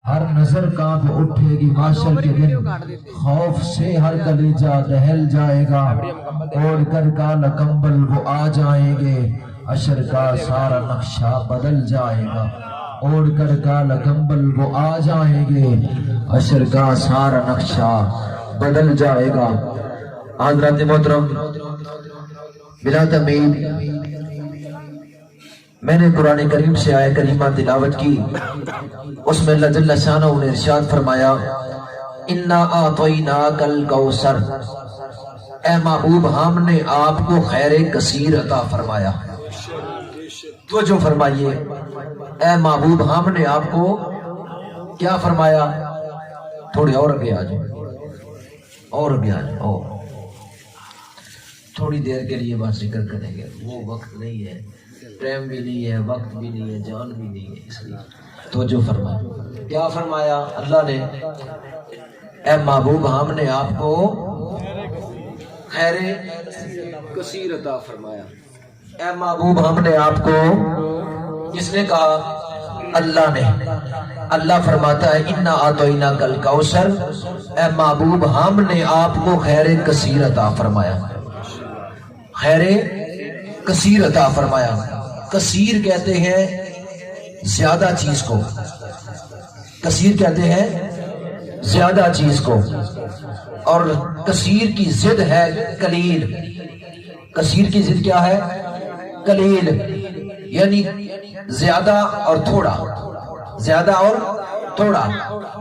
ہر نظر کانپ اٹھے گی معاشر کے دن، خوف سے ہر کلیجہ دہل جائے گا، اوڑھ کر کالا کمبل وہ آ جائیں گے، حشر کا سارا نقشہ بدل جائے گا، اوڑھ کر کالا کمبل وہ آ جائیں گے، حشر کا سارا نقشہ بدل جائے گا۔ حضرات محترم، بلا تمہید میں نے قرآن کریم سے آیہ کریمہ تلاوت کی، اس میں اللہ جل شانہ نے ارشاد فرمایا اِنَّا أَعْطَيْنَاكَ الْكَوْثَرَ، اے محبوب ہم نے آپ کو خیر کثیر عطا فرمایا۔ تو جو فرمائیے اے محبوب ہم نے آپ کو کیا فرمایا؟ تھوڑی اور آگے آ جائیں، اور آگے آ جائیں، اور تھوڑی دیر کے لیے بات ذکر کریں گے، وہ وقت نہیں ہے، ٹائم بھی نہیں ہے، وقت بھی نہیں ہے، جان بھی نہیں ہے، اس لیے توجہ فرمایا۔ کیا فرمایا اللہ نے؟ اے محبوب ہم نے آپ کو خیر کثیر عطا فرمایا۔ اے محبوب ہم نے آپ کو، کس نے کہا؟ اللہ نے۔ اللہ فرماتا ہے اِنَّا أَعْطَيْنَاكَ الْكَوْثَرَ، اے محبوب ہم نے آپ کو خیر کثیر عطا فرمایا، خیر کثیر عطا فرمایا۔ کثیر کہتے ہیں زیادہ چیز کو، کثیر کہتے ہیں زیادہ چیز کو، اور کثیر کی ضد ہے قلیل۔ کثیر کی ضد کیا ہے؟ قلیل، یعنی زیادہ اور تھوڑا، زیادہ اور تھوڑا،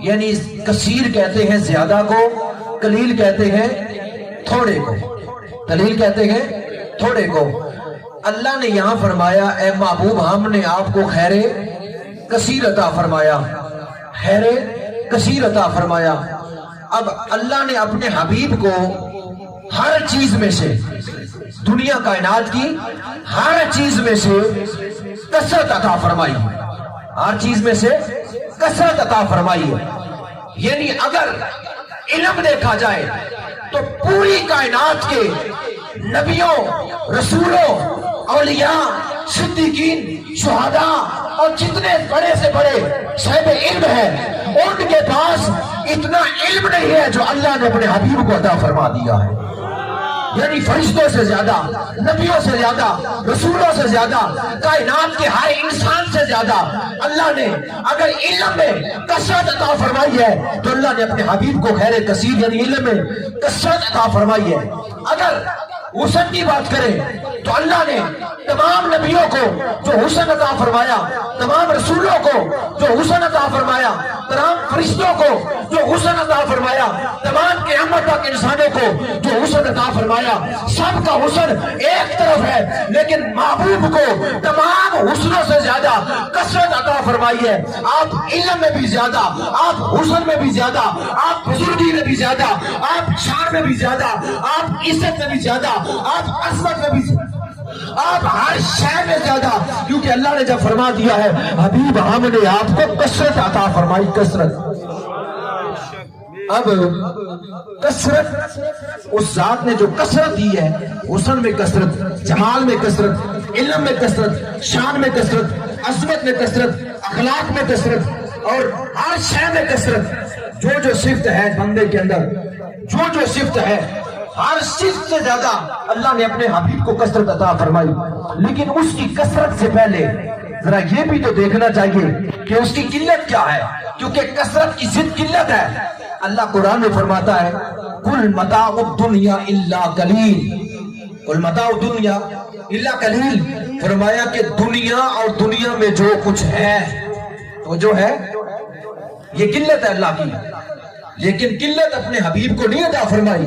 یعنی کثیر کہتے ہیں زیادہ کو، قلیل کہتے ہیں تھوڑے کو، قلیل کہتے ہیں تھوڑے کو۔ اللہ نے یہاں فرمایا اے محبوب ہم نے آپ کو خیر کثیر عطا فرمایا، خیر کثیر عطا فرمایا۔ اب اللہ نے اپنے حبیب کو ہر چیز میں سے، دنیا کائنات کی ہر چیز میں سے کثرت عطا فرمائی، ہر چیز میں سے کثرت عطا فرمائی ہے۔ یعنی اگر علم دیکھا جائے تو پوری کائنات کے نبیوں، رسولوں، اولیاء، صدیقین، شہداء اور جتنے بڑے سے بڑے صاحب علم ہیں، ان کے پاس اتنا علم نہیں ہے جو اللہ نے اپنے حبیب کو عطا فرما دیا ہے۔ یعنی فرشتوں سے زیادہ، نبیوں سے زیادہ، رسولوں سے زیادہ، کائنات کے ہر انسان سے زیادہ اللہ نے اگر علم میں کثرت عطا فرمائی ہے تو اللہ نے اپنے حبیب کو خیر کثیر یعنی علم میں کثرت عطا فرمائی ہے۔ اگر حسن کی بات کریں تو اللہ نے تمام نبیوں کو جو حسن عطا فرمایا، تمام رسولوں کو جو حسن عطا فرمایا، تمام فرشتوں کو جو حسن عطا فرمایا، تمام قیامت تک انسانوں کو جو حسن عطا فرمایا، سب کا حسن ایک طرف ہے، لیکن محبوب کو تمام حسنوں سے زیادہ کثرت عطا فرمائی ہے۔ آپ علم میں بھی زیادہ، آپ حسن میں بھی زیادہ، آپ بزرگی میں بھی زیادہ، آپ شان میں بھی زیادہ، آپ عزت میں بھی زیادہ، آپ عظمت میں بھی زیادہ، آپ ہر شے میں زیادہ، کیونکہ اللہ نے جب فرما دیا ہے حبیب ہم نے آپ کو کثرت عطا فرمائی، کثرت۔ اب کثرت اس ذات نے جو کثرت دی ہے، حسن میں کثرت، جمال میں کثرت، علم میں کثرت، شان میں کثرت، عظمت میں کثرت، اخلاق میں کثرت، اور ہر شے میں کثرت۔ جو جو صفت ہے بندے کے اندر، جو جو صفت ہے، ہر صفت سے زیادہ اللہ نے اپنے حبیب کو کثرت عطا فرمائی۔ لیکن اس کی کثرت سے پہلے ذرا یہ بھی تو دیکھنا چاہیے کہ اس کی قلت کیا ہے، کیونکہ کثرت کی ضد قلت ہے۔ اللہ قرآن میں فرماتا ہے کل متاع الدنیا الا قلیل، کل متاع الدنیا الا قلیل، فرمایا کہ دنیا اور دنیا میں جو کچھ ہے تو جو ہے یہ قلت ہے اللہ کی، لیکن قلت اپنے حبیب کو نہیں عطا فرمائی۔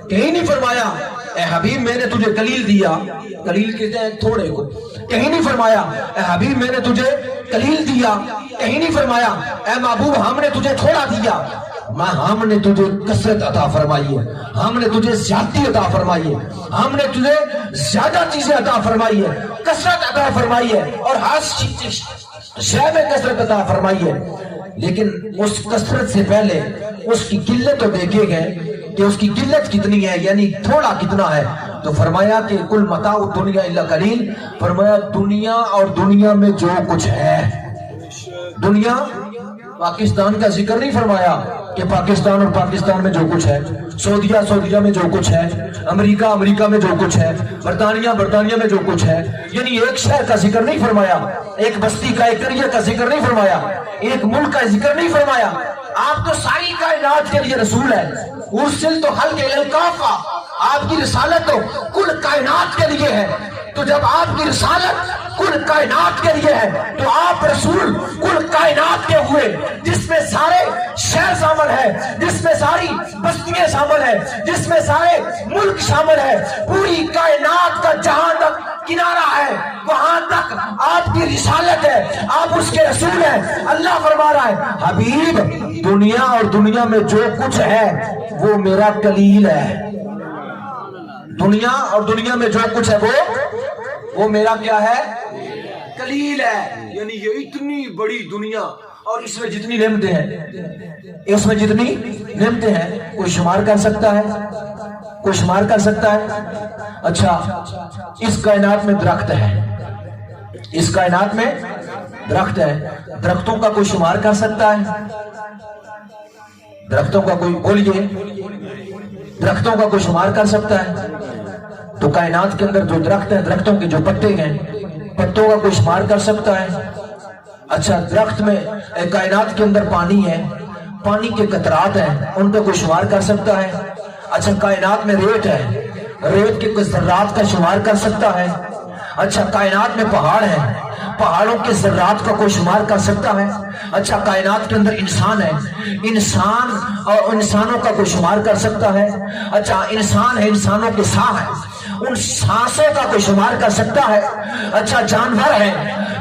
کہیں نہیں فرمایا اے حبیب میں نے تجھے قلیل دیا، قلیل کہتے ہیں تھوڑے کو، کہیں نہیں فرمایا اے حبیب میں نے تجھے قلیل دیا، کہیں نہیں فرمایا اے محبوب ہم نے تجھے تھوڑا دیا، ہم نے تجھے کثرت عطا فرمائی ہے، ہم نے تجھے زیادتی عطا فرمائی ہے، ہم نے تجھے زیادہ چیزیں عطا فرمائی ہے، کثرت عطا فرمائی ہے، اور ہر شے میں کثرت عطا فرمائی ہے۔ لیکن اس کثرت سے پہلے اس کی قلت تو دیکھے گئے کہ اس کی قلت کتنی ہے، یعنی تھوڑا کتنا ہے، تو فرمایا کہ کل متاع الدنیا الا قلیل، فرمایا دنیا اور دنیا میں جو کچھ ہے، دنیا پاکستان کا ذکر نہیں فرمایا کہ پاکستان اور پاکستان میں جو کچھ ہے، سعودیہ میں جو کچھ ہے، امریکہ میں جو کچھ ہے، برطانیہ میں جو کچھ ہے، یعنی ایک شہر کا ذکر نہیں فرمایا، ایک بستی کا، ایک قریہ کا ذکر نہیں فرمایا، ایک ملک کا ذکر نہیں فرمایا. آپ تو ساری کائنات کے لیے رسول ہے. ارسل تو خلق الکافہ، آپ کی رسالت تو کل کائنات کے لیے ہے. تو جب آپ کی رسالت کل کائنات کے لیے ہے تو آپ رسول کل کائنات کے ہوئے، جس میں سارے شہر شامل ہے، جس میں ساری بستیاں شامل ہے، جس میں سارے ملک شامل ہے، پوری کائنات کا جہاں تک کنارہ ہے وہاں تک آپ کی رسالت ہے، آپ اس کے رسول ہیں. اللہ فرما رہا ہے حبیب دنیا اور دنیا میں جو کچھ ہے وہ میرا کلیل ہے. دنیا اور دنیا میں جو کچھ ہے وہ میرا کیا ہے؟ کلیل ہے. یعنی یہ اتنی بڑی دنیا اور اس میں جتنی نعمتیں ہیں کوئی شمار کر سکتا ہے؟ کوئی شمار کر سکتا ہے؟ اچھا اس کائنات میں درخت ہے، اس کائنات میں درخت ہے، درختوں کا کوئی شمار کر سکتا ہے؟ درختوں کا کوئی بولیے، درختوں کا کوئی شمار کر سکتا ہے؟ تو کائنات کے اندر جو درخت ہیں، درختوں کے جو پتے ہیں، پتوں کا کوئی شمار کر سکتا ہے؟ اچھا درخت میں کائنات کے اندر پانی ہے، پانی کے قطرات ہیں، ان کا کوئی شمار کر سکتا ہے؟ اچھا کائنات میں ریت ہے، ریت کے کچھ ذرات کا شمار کر سکتا ہے؟ اچھا کائنات میں پہاڑ ہیں، پہاڑوں کے ذرات کا کوئی شمار کر سکتا ہے؟ اچھا کائنات کے اندر انسان ہے، انسان اور انسانوں کا کوئی شمار کر سکتا ہے؟ اچھا انسان ہے، انسانوں کے سانس ہیں، ان سانسوں کا کوئی شمار کر سکتا ہے؟ اچھا جانور ہیں،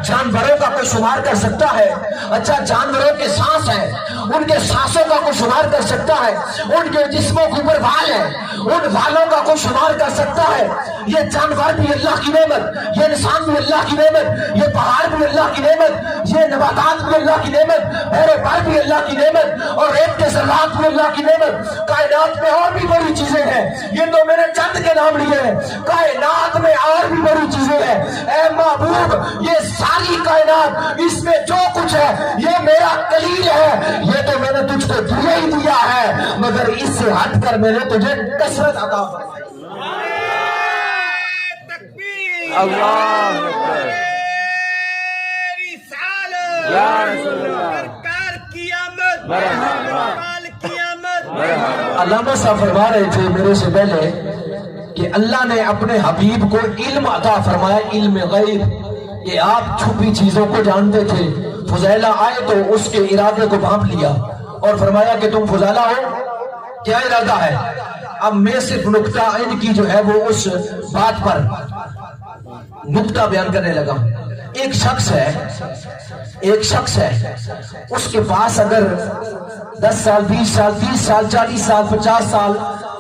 جانوروں کا کوئی شمار کر سکتا ہے؟ اچھا جانوروں کے سانس ہیں، ان کے سانسوں کا کوئی شمار کر سکتا ہے؟ ان کے جسموں کے اوپر بال ہیں، ان بالوں کا کوئی شمار کر سکتا ہے؟ یہ جانور بھی اللہ کی نعمت، یہ انسان بھی اللہ کی نعمت، یہ پہاڑ بھی اللہ کی نعمت، یہ نباتات بھی اللہ کی نعمت، پیرے پر بھی اللہ کی نعمت، اور ریت کے ذرات بھی اللہ کی نعمت. کائنات میں اور بھی بڑی چیزیں ہیں، یہ تو میں نے چند کے نام لیے ہیں، کائنات میں اور بھی بڑی چیزیں ہیں. اے محبوب یہ ساری کائنات، اس میں جو کچھ ہے یہ میرا کلیل ہے، یہ تو میں نے تجھ کو دیا ہی دیا ہے، مگر اس سے ہٹ کر میں نے تجھے کثرت عطا فرمائی. اللہ علامہ صاحب فرما رہے تھے میرے سے پہلے کہ اللہ نے اپنے حبیب کو علم عطا فرمایا، علم غیب، کہ آپ چھپی چیزوں کو جانتے تھے. فضیلہ آئے تو اس کے ارادے کو بھانپ لیا اور فرمایا کہ تم فضیلہ ہو، کیا ارادہ ہے؟ اب میں صرف نکتہ ان کی جو ہے وہ اس بات پر نکتہ بیان کرنے لگا. ایک شخص ہے اس کے پاس اگر 10 سال 20 سال 30 سال 40 سال 50 سال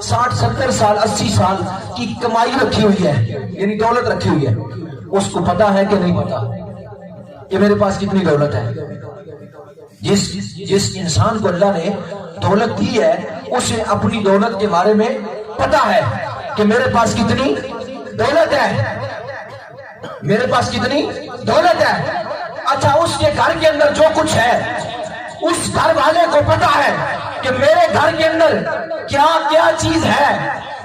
60 70 سال 80 سال کی کمائی رکھی ہوئی ہے، یعنی دولت رکھی ہوئی ہے، اس کو پتا ہے کہ نہیں پتا کہ میرے پاس کتنی دولت ہے؟ جس انسان کو اللہ نے دولت دی ہے اسے اپنی دولت کے بارے میں پتا ہے کہ میرے پاس کتنی دولت ہے، میرے پاس کتنی دولت ہے. اچھا اس کے گھر کے اندر جو کچھ ہے اس گھر والے کو پتا ہے کہ میرے گھر کے اندر کیا کیا چیز ہے،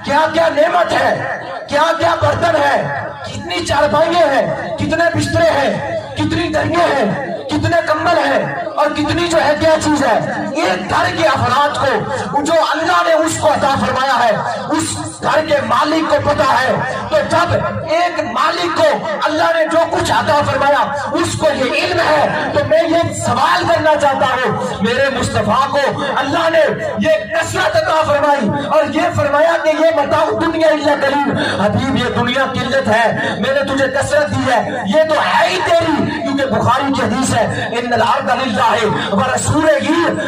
کیا کیا نعمت ہے، کیا کیا برتن ہے، کتنی چارپائیاں ہیں، کتنے بسترے ہیں، کتنی دریاں ہیں، کتنے کمبل ہیں، اور کتنی جو ہے کیا چیز ہے. ایک گھر کے افراد کو جو اللہ نے اس کو عطا فرمایا ہے اس گھر کے مالک کو پتا ہے. تو جب ایک مالک کو اللہ نے جو کچھ عطا فرمایا اس کو یہ علم ہے، تو میں یہ سوال کرنا چاہتا ہوں میرے مصطفیٰ کو اللہ نے یہ کثرت عطا فرمائی اور یہ فرمایا کہ یہ متاع دنیا الا قلیل. حبیب یہ دنیا قلت ہے، میں نے تجھے کثرت دی ہے، یہ تو ہے ہی تیری، کیونکہ بخاری کی حدیث ہے ان الارض للہ ورسولہ،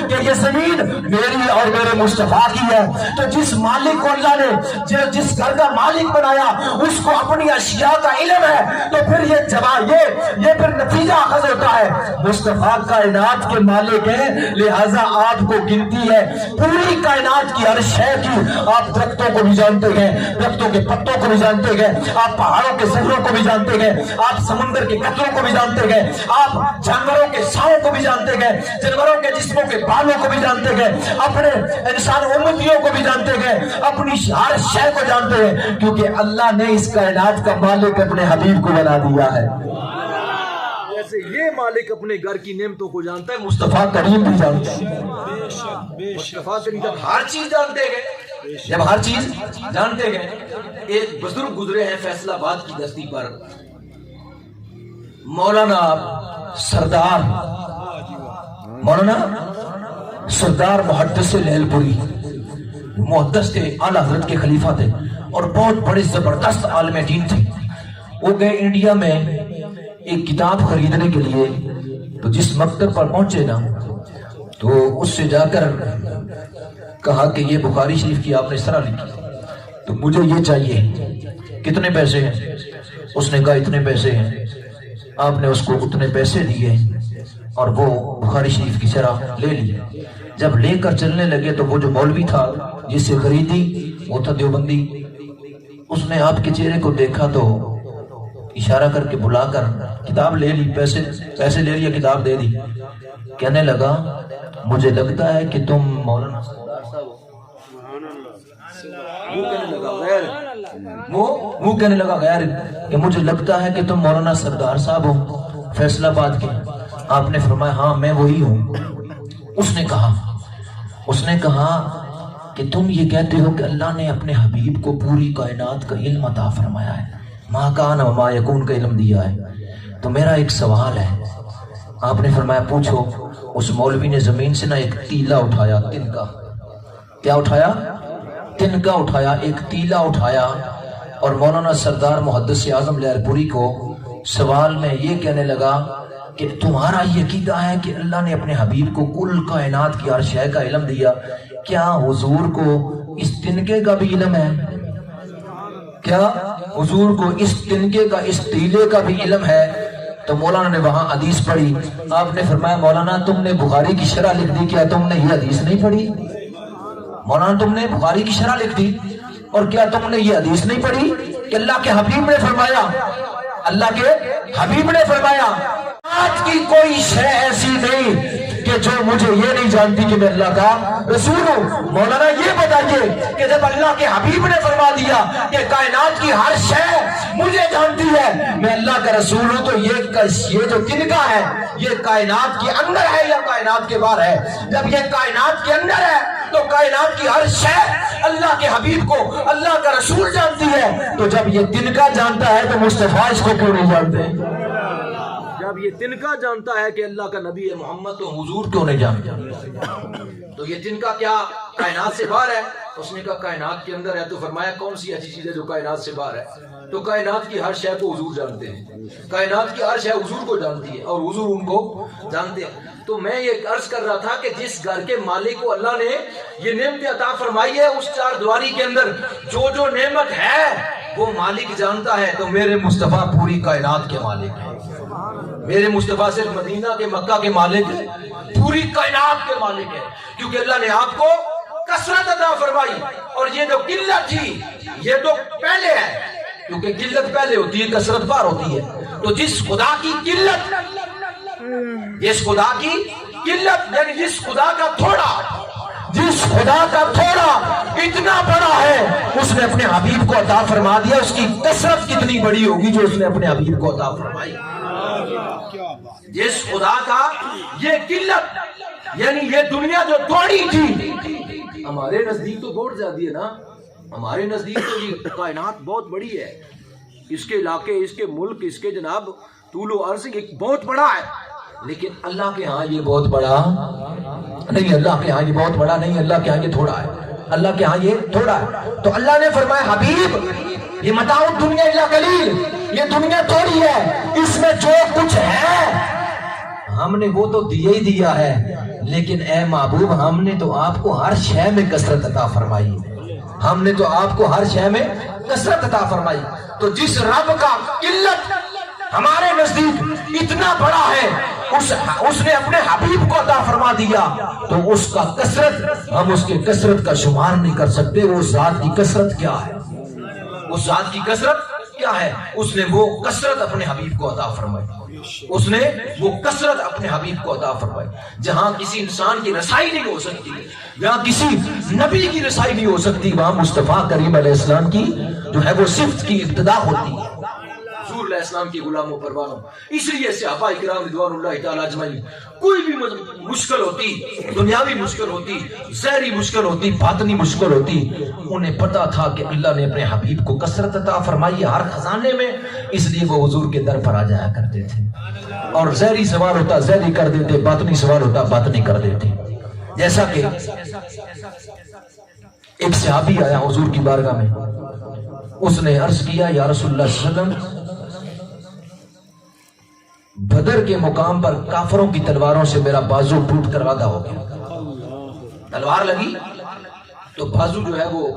کہ یہ زمین میری اور میرے مصطفیٰ کی ہے. تو جس مالک کو اللہ نے جس گھر کا مالک بنایا اس کو اپنی اشیاء کا علم ہے، تو پھر یہ جواب یہ پھر نتیجہ اخذ ہوتا ہے مصطفیٰ کائنات کے مالک ہیں، لہذا آپ کو گنتی ہے پوری کائنات کی ہر شے کی. آپ درختوں کو بھی جانتے ہیں، درختوں کے پتوں کو بھی جانتے ہیں، آپ پہاڑوں کے ذروں کو بھی جانتے ہیں، آپ سمندر کے قطروں کو بھی جانتے ہیں، گئے, آپ جانوروں کے ساؤں کو بھی جانتے گئے, جانوروں کے جسموں کے بالوں کو بھی جانتے گئے, اپنے انسان امتیوں کو بھی جانتے گئے, اپنی ہر شے کو جانتے ہیں, کیونکہ اللہ نے اس کائنات کا مالک اپنے حبیب کو بنا دیا ہے. جیسے یہ مالک اپنے گھر کی نعمتوں کو جانتا ہے, مصطفیٰ کریم بھی جانتا ہے. مصطفیٰ کریم جب ہر چیز جانتے گئے, جب ہر چیز جانتے گئے, ایک بزرگ گزرے ہیں فیصل آباد کی بستی پر, مولانا سردار محدث لہل پوری, محدث تھے, اعلیٰ حضرت کے خلیفہ تھے اور بہت بڑے زبردست عالم دین تھے. وہ گئے انڈیا میں ایک کتاب خریدنے کے لیے, تو جس مکتب پر پہنچے نا تو اس سے جا کر کہا کہ یہ بخاری شریف کی آپ نے شرح لکھی, تو مجھے یہ چاہیے, کتنے پیسے ہیں؟ اس نے کہا اتنے پیسے ہیں. آپ نے اس کو اتنے پیسے دیے اور وہ بخاری شریف کی شرح لے لی. جب لے کر چلنے لگے تو وہ جو مولوی تھا جس سے خریدی وہ تھا دیوبندی. اس نے آپ کے چہرے کو دیکھا تو اشارہ کر کے بلا کر کتاب لے لی, پیسے لے لیا, کتاب دے دی. کہنے لگا مجھے لگتا ہے کہ تم مولانا سردار صاحب ہو. وہ کہنے لگا غیر کہ مجھے لگتا ہے کہ تم مولانا سردار صاحب ہو فیصل آباد کے. آپ نے فرمایا ہاں میں وہی ہوں. اس نے کہا کہ تم یہ کہتے ہو کہ اللہ نے اپنے حبیب کو پوری کائنات کا علم عطا فرمایا ہے, ما کان و ما یکون کا علم دیا ہے, تو میرا ایک سوال ہے. آپ نے فرمایا پوچھو. اس مولوی نے زمین سے نہ ایک تیلا اٹھایا, تنکا, کیا اٹھایا؟ تنکا اٹھایا, ایک تیلا اٹھایا, اور مولانا سردار محدث اعظم لہل پوری کو سوال میں یہ کہنے لگا کہ تمہارا یہ عقیدہ ہے کہ اللہ نے اپنے حبیب کو کل کائنات کی ہر شے کا علم دیا, کیا حضور کو اس تنکے کا بھی علم ہے؟ کیا حضور کو اس تنکے کا, اس تیلے کا بھی علم ہے؟ تو مولانا نے وہاں حدیث پڑھی. آپ نے فرمایا مولانا تم نے بخاری کی شرح لکھ دی, کیا تم نے یہ حدیث نہیں پڑھی؟ مولانا تم نے بخاری کی شرح لکھ دی اور کیا تم نے یہ حدیث نہیں پڑھی کہ اللہ کے حبیب نے فرمایا, اللہ کے حبیب نے فرمایا آج کی کوئی شے ایسی نہیں کہ جو مجھے یہ نہیں جانتی کہ میں اللہ کا رسول ہوں. مولانا یہ بتائیے کہ جب اللہ کے حبیب نے فرما دیا کہ کائنات کی ہر شے مجھے جانتی ہے, میں اللہ کا رسول ہوں, تو یہ جو تنکا ہے یہ کائنات کے اندر ہے یا کائنات کے باہر ہے؟ جب یہ کائنات کے اندر ہے تو کائنات کی ہر شے اللہ کے حبیب کو اللہ کا رسول جانتی ہے, تو جب یہ تنکا جانتا ہے تو مصطفیٰ اس کو کیوں نہیں جانتے؟ جب یہ تنکا جانتا ہے کہ اللہ کا نبی ہے محمد, تو حضور کیوں نہیں جانتا؟ تو یہ تنکا کیا کائنات سے باہر ہے؟ اس نے کہا کائنات کے اندر ہے. تو فرمایا کون سی ایسی چیز ہے جو کائنات سے باہر ہے؟ تو کائنات کی ہر شے کو حضور جانتے ہیں, کائنات کی ہر شے حضور کو جانتی ہے اور حضور ان کو جانتے ہیں. تو میں یہ عرض کر رہا تھا کہ جس گھر کے مالک کو اللہ نے یہ نعمت عطا فرمائی ہے, اس چار دیواری کے اندر جو نعمت ہے وہ مالک جانتا ہے. تو میرے مصطفیٰ پوری کائنات کے مالک ہیں. میرے مصطفیٰ صرف مدینہ کے مکہ کے مالک ہے, پوری کائنات کے مالک ہے, کیونکہ اللہ نے آپ کو کثرت عطا فرمائی. اور یہ جو قلت تھی یہ تو پہلے ہے, کیونکہ قلت پہلے ہوتی ہے, کثرت بعد ہوتی ہے. تو جس خدا کی قلت, جس خدا کی قلت یعنی جس خدا کا تھوڑا اتنا بڑا ہے, اس نے اپنے حبیب کو عطا فرما دیا. اس کی کثرت کتنی بڑی ہوگی جو اس نے اپنے حبیب کو عطا فرمائی. جس خدا کا یہ قلت یعنی یہ دنیا جو تھوڑی تھی, ہمارے نزدیک تو بہت زیادہ ہے نا, ہمارے نزدیک تو یہ کائنات بہت بڑی ہے, اس کے علاقے, اس کے ملک, اس کے جناب طول و عرض بہت بڑا ہے, لیکن اللہ کے ہاں یہ بہت بڑا نہیں, اللہ کے ہاں یہ بہت بڑا نہیں, اللہ کے ہاں یہ تھوڑا ہے, اللہ کے ہاں یہ تھوڑا ہے. تو اللہ نے فرمایا حبیب یہ متاع الدنیا الا قلیل, یہ دنیا تھوڑی ہے, اس میں جو کچھ ہے ہم نے وہ تو دیا ہی دیا ہے, لیکن اے محبوب ہم نے تو آپ کو ہر شے میں کثرت عطا فرمائی, ہم نے تو آپ کو ہر شے میں کثرت عطا فرمائی. تو جس رب کا قلت ہمارے نزدیک اتنا بڑا ہے, اس نے اپنے حبیب کو عطا فرما دیا, تو اس کا کثرت ہم اس کے کثرت کا شمار نہیں کر سکتے. وہ ذات کی کثرت کیا ہے, اس ذات کی کثرت کیا ہے؟ اس نے وہ کثرت اپنے حبیب کو عطا فرمائی، اس نے وہ کثرت اپنے حبیب کو عطا فرمائی۔ جہاں کسی انسان کی رسائی نہیں ہو سکتی، جہاں کسی نبی کی رسائی نہیں ہو سکتی، وہاں مصطفیٰ کریم علیہ السلام کی جو ہے وہ صفت کی ابتدا ہوتی ہے، حضور علیہ السلام کی غلاموں پروانوں۔ اس لیے صحابہ اکرام رضوان اللہ تعالیٰ اجمعین کوئی بھی مشکل ہوتی، دنیاوی مشکل ہوتی، ظاہری مشکل ہوتی، باطنی مشکل ہوتی، انہیں پتا تھا کہ اللہ نے اپنے حبیب کو کثرت عطا فرمائی ہر خزانے میں، اس لیے وہ حضور کے در پر آ جایا کرتے تھے، اور ظاہری سوال ہوتا ظاہری کر دیتے، باطنی سوال ہوتا باطنی کر دیتے۔ جیسا کہ ایک صحابی آیا حضور کی بارگاہ میں، اس نے عرض کیا یا رسول اللہ صلی اللہ علیہ وسلم، بدر کے مقام پر کافروں کی تلواروں سے میرا بازو ٹوٹ کر آدھا ہو گیا، تلوار لگی تو بازو جو ہے وہ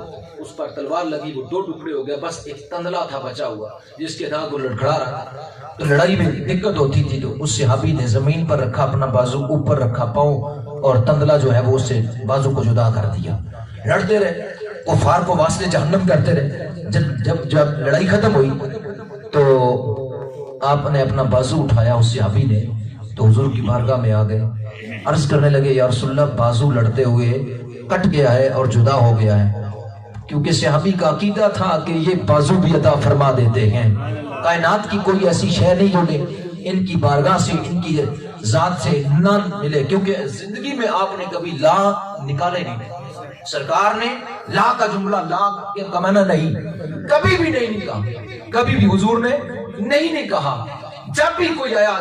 اس پر تلوار لگی، وہ دو ٹکڑے ہو گیا، بس ایک تندلا تھا بچا ہوا جس کے داغ کو لڑکھڑا رہا تھا۔ تو لڑائی میں دقت ہوتی تھی تو اس صحابی نے زمین پر رکھا اپنا بازو، اوپر رکھا پاؤں، اور تندلا جو ہے وہ اس سے بازو کو جدا کر دیا۔ لڑتے رہے، کفار کو واسطے جہنم کرتے رہے۔ جب لڑائی ختم ہوئی تو آپ نے اپنا بازو اٹھایا، اس صحابی نے، تو حضور کی بارگاہ میں آ گئے، عرض کرنے لگے یا رسول اللہ بازو لڑتے ہوئے کٹ گیا ہے اور جدا ہو گیا ہے، کیونکہ صحابی کا عقیدہ تھا کہ یہ بازو بھی عطا فرما دیتے ہیں، کائنات کی کوئی ایسی شے نہیں جو ان کی بارگاہ سے، ان کی ذات سے نہ ملے، کیونکہ زندگی میں آپ نے کبھی لا نکالے نہیں، سرکار نے لا کا جملہ لا کا معنی نہیں کبھی بھی نہیں نکلا، کبھی بھی حضور نے نہیں کہا۔ جب بھی کوئی آیا،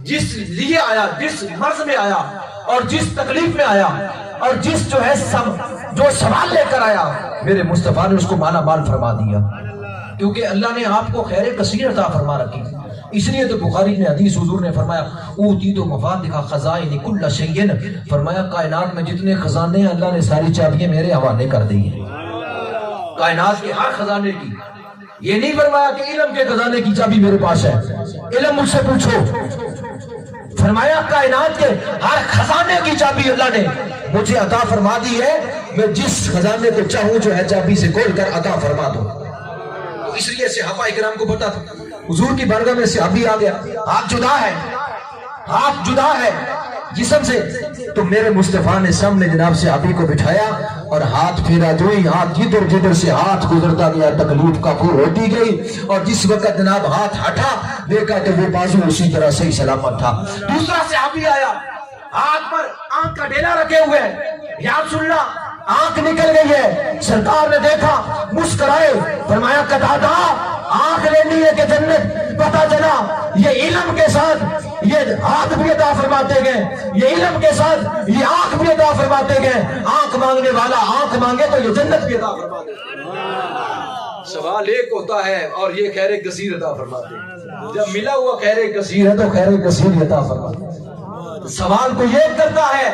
جس لیے آیا، جس مرض میں آیا اور جس تکلیف میں آیا اور جس جو ہے جو سوال لے کر آیا، میرے مصطفیٰ نے اس کو مالا مال فرما دیا، کیونکہ اللہ نے آپ کو خیر کثیر عطا فرما رکھی۔ اس لیے تو بخاری میں حدیث حضور نے فرمایا اوتیت مفاتح خزائن کل شیء، فرمایا کائنات میں جتنے خزانے ہیں اللہ نے ساری چابیاں میرے حوالے کر دی ہیں، کائنات کے ہر خزانے کی۔ یہ نہیں فرمایا کہ علم کے خزانے کی چابی میرے پاس ہے، علم مجھ سے پوچھو، فرمایا کائنات کے ہر خزانے کی چابی اللہ نے مجھے عطا فرما دی ہے، میں جس خزانے کو چاہوں جو ہے چابی سے کھول کر عطا فرما دوں۔ تو اس لیے صحابہ اکرام کو پتا تھا، حضور کی بارگاہ میں صحابی آ گیا، ہاتھ جدا ہے جسم سے، تو میرے مصطفیٰ نے سامنے جناب صحابی کو بٹھایا اور ہاتھ پھیرا، جو ہی ہاتھ جدھر سے ہاتھ گزرتا گیا تکلیف کافور ہوتی گئی، اور جس وقت جناب ہاتھ ہٹا دیکھا تو وہ بازو اسی طرح صحیح سلامت تھا۔ دوسرا صحابی آیا، ہاتھ پر آنکھ کا ڈیلا رکھے ہوئے، یا رسول اللہ آنکھ نکل گئی ہے، سرکار نے دیکھا مسکرائے، فرمایا قتادہ آنکھ لینی ہے کہ جنت، پتا چلا یہ علم کے ساتھ یہ ہاتھ بھی عطا فرماتے گئے، یہ علم کے ساتھ یہ آنکھ بھی عطا فرماتے گئے، آنکھ مانگنے والا آنکھ مانگے تو یہ جنت بھی عطا فرماتے گئے۔ سوال ایک ہوتا ہے اور یہ خیر کثیر عطا فرماتے ہیں، جب ملا ہوا خیر کثیر ہے تو خیر کثیر عطا فرماتے ہیں۔ سوال کو یہ کرتا ہے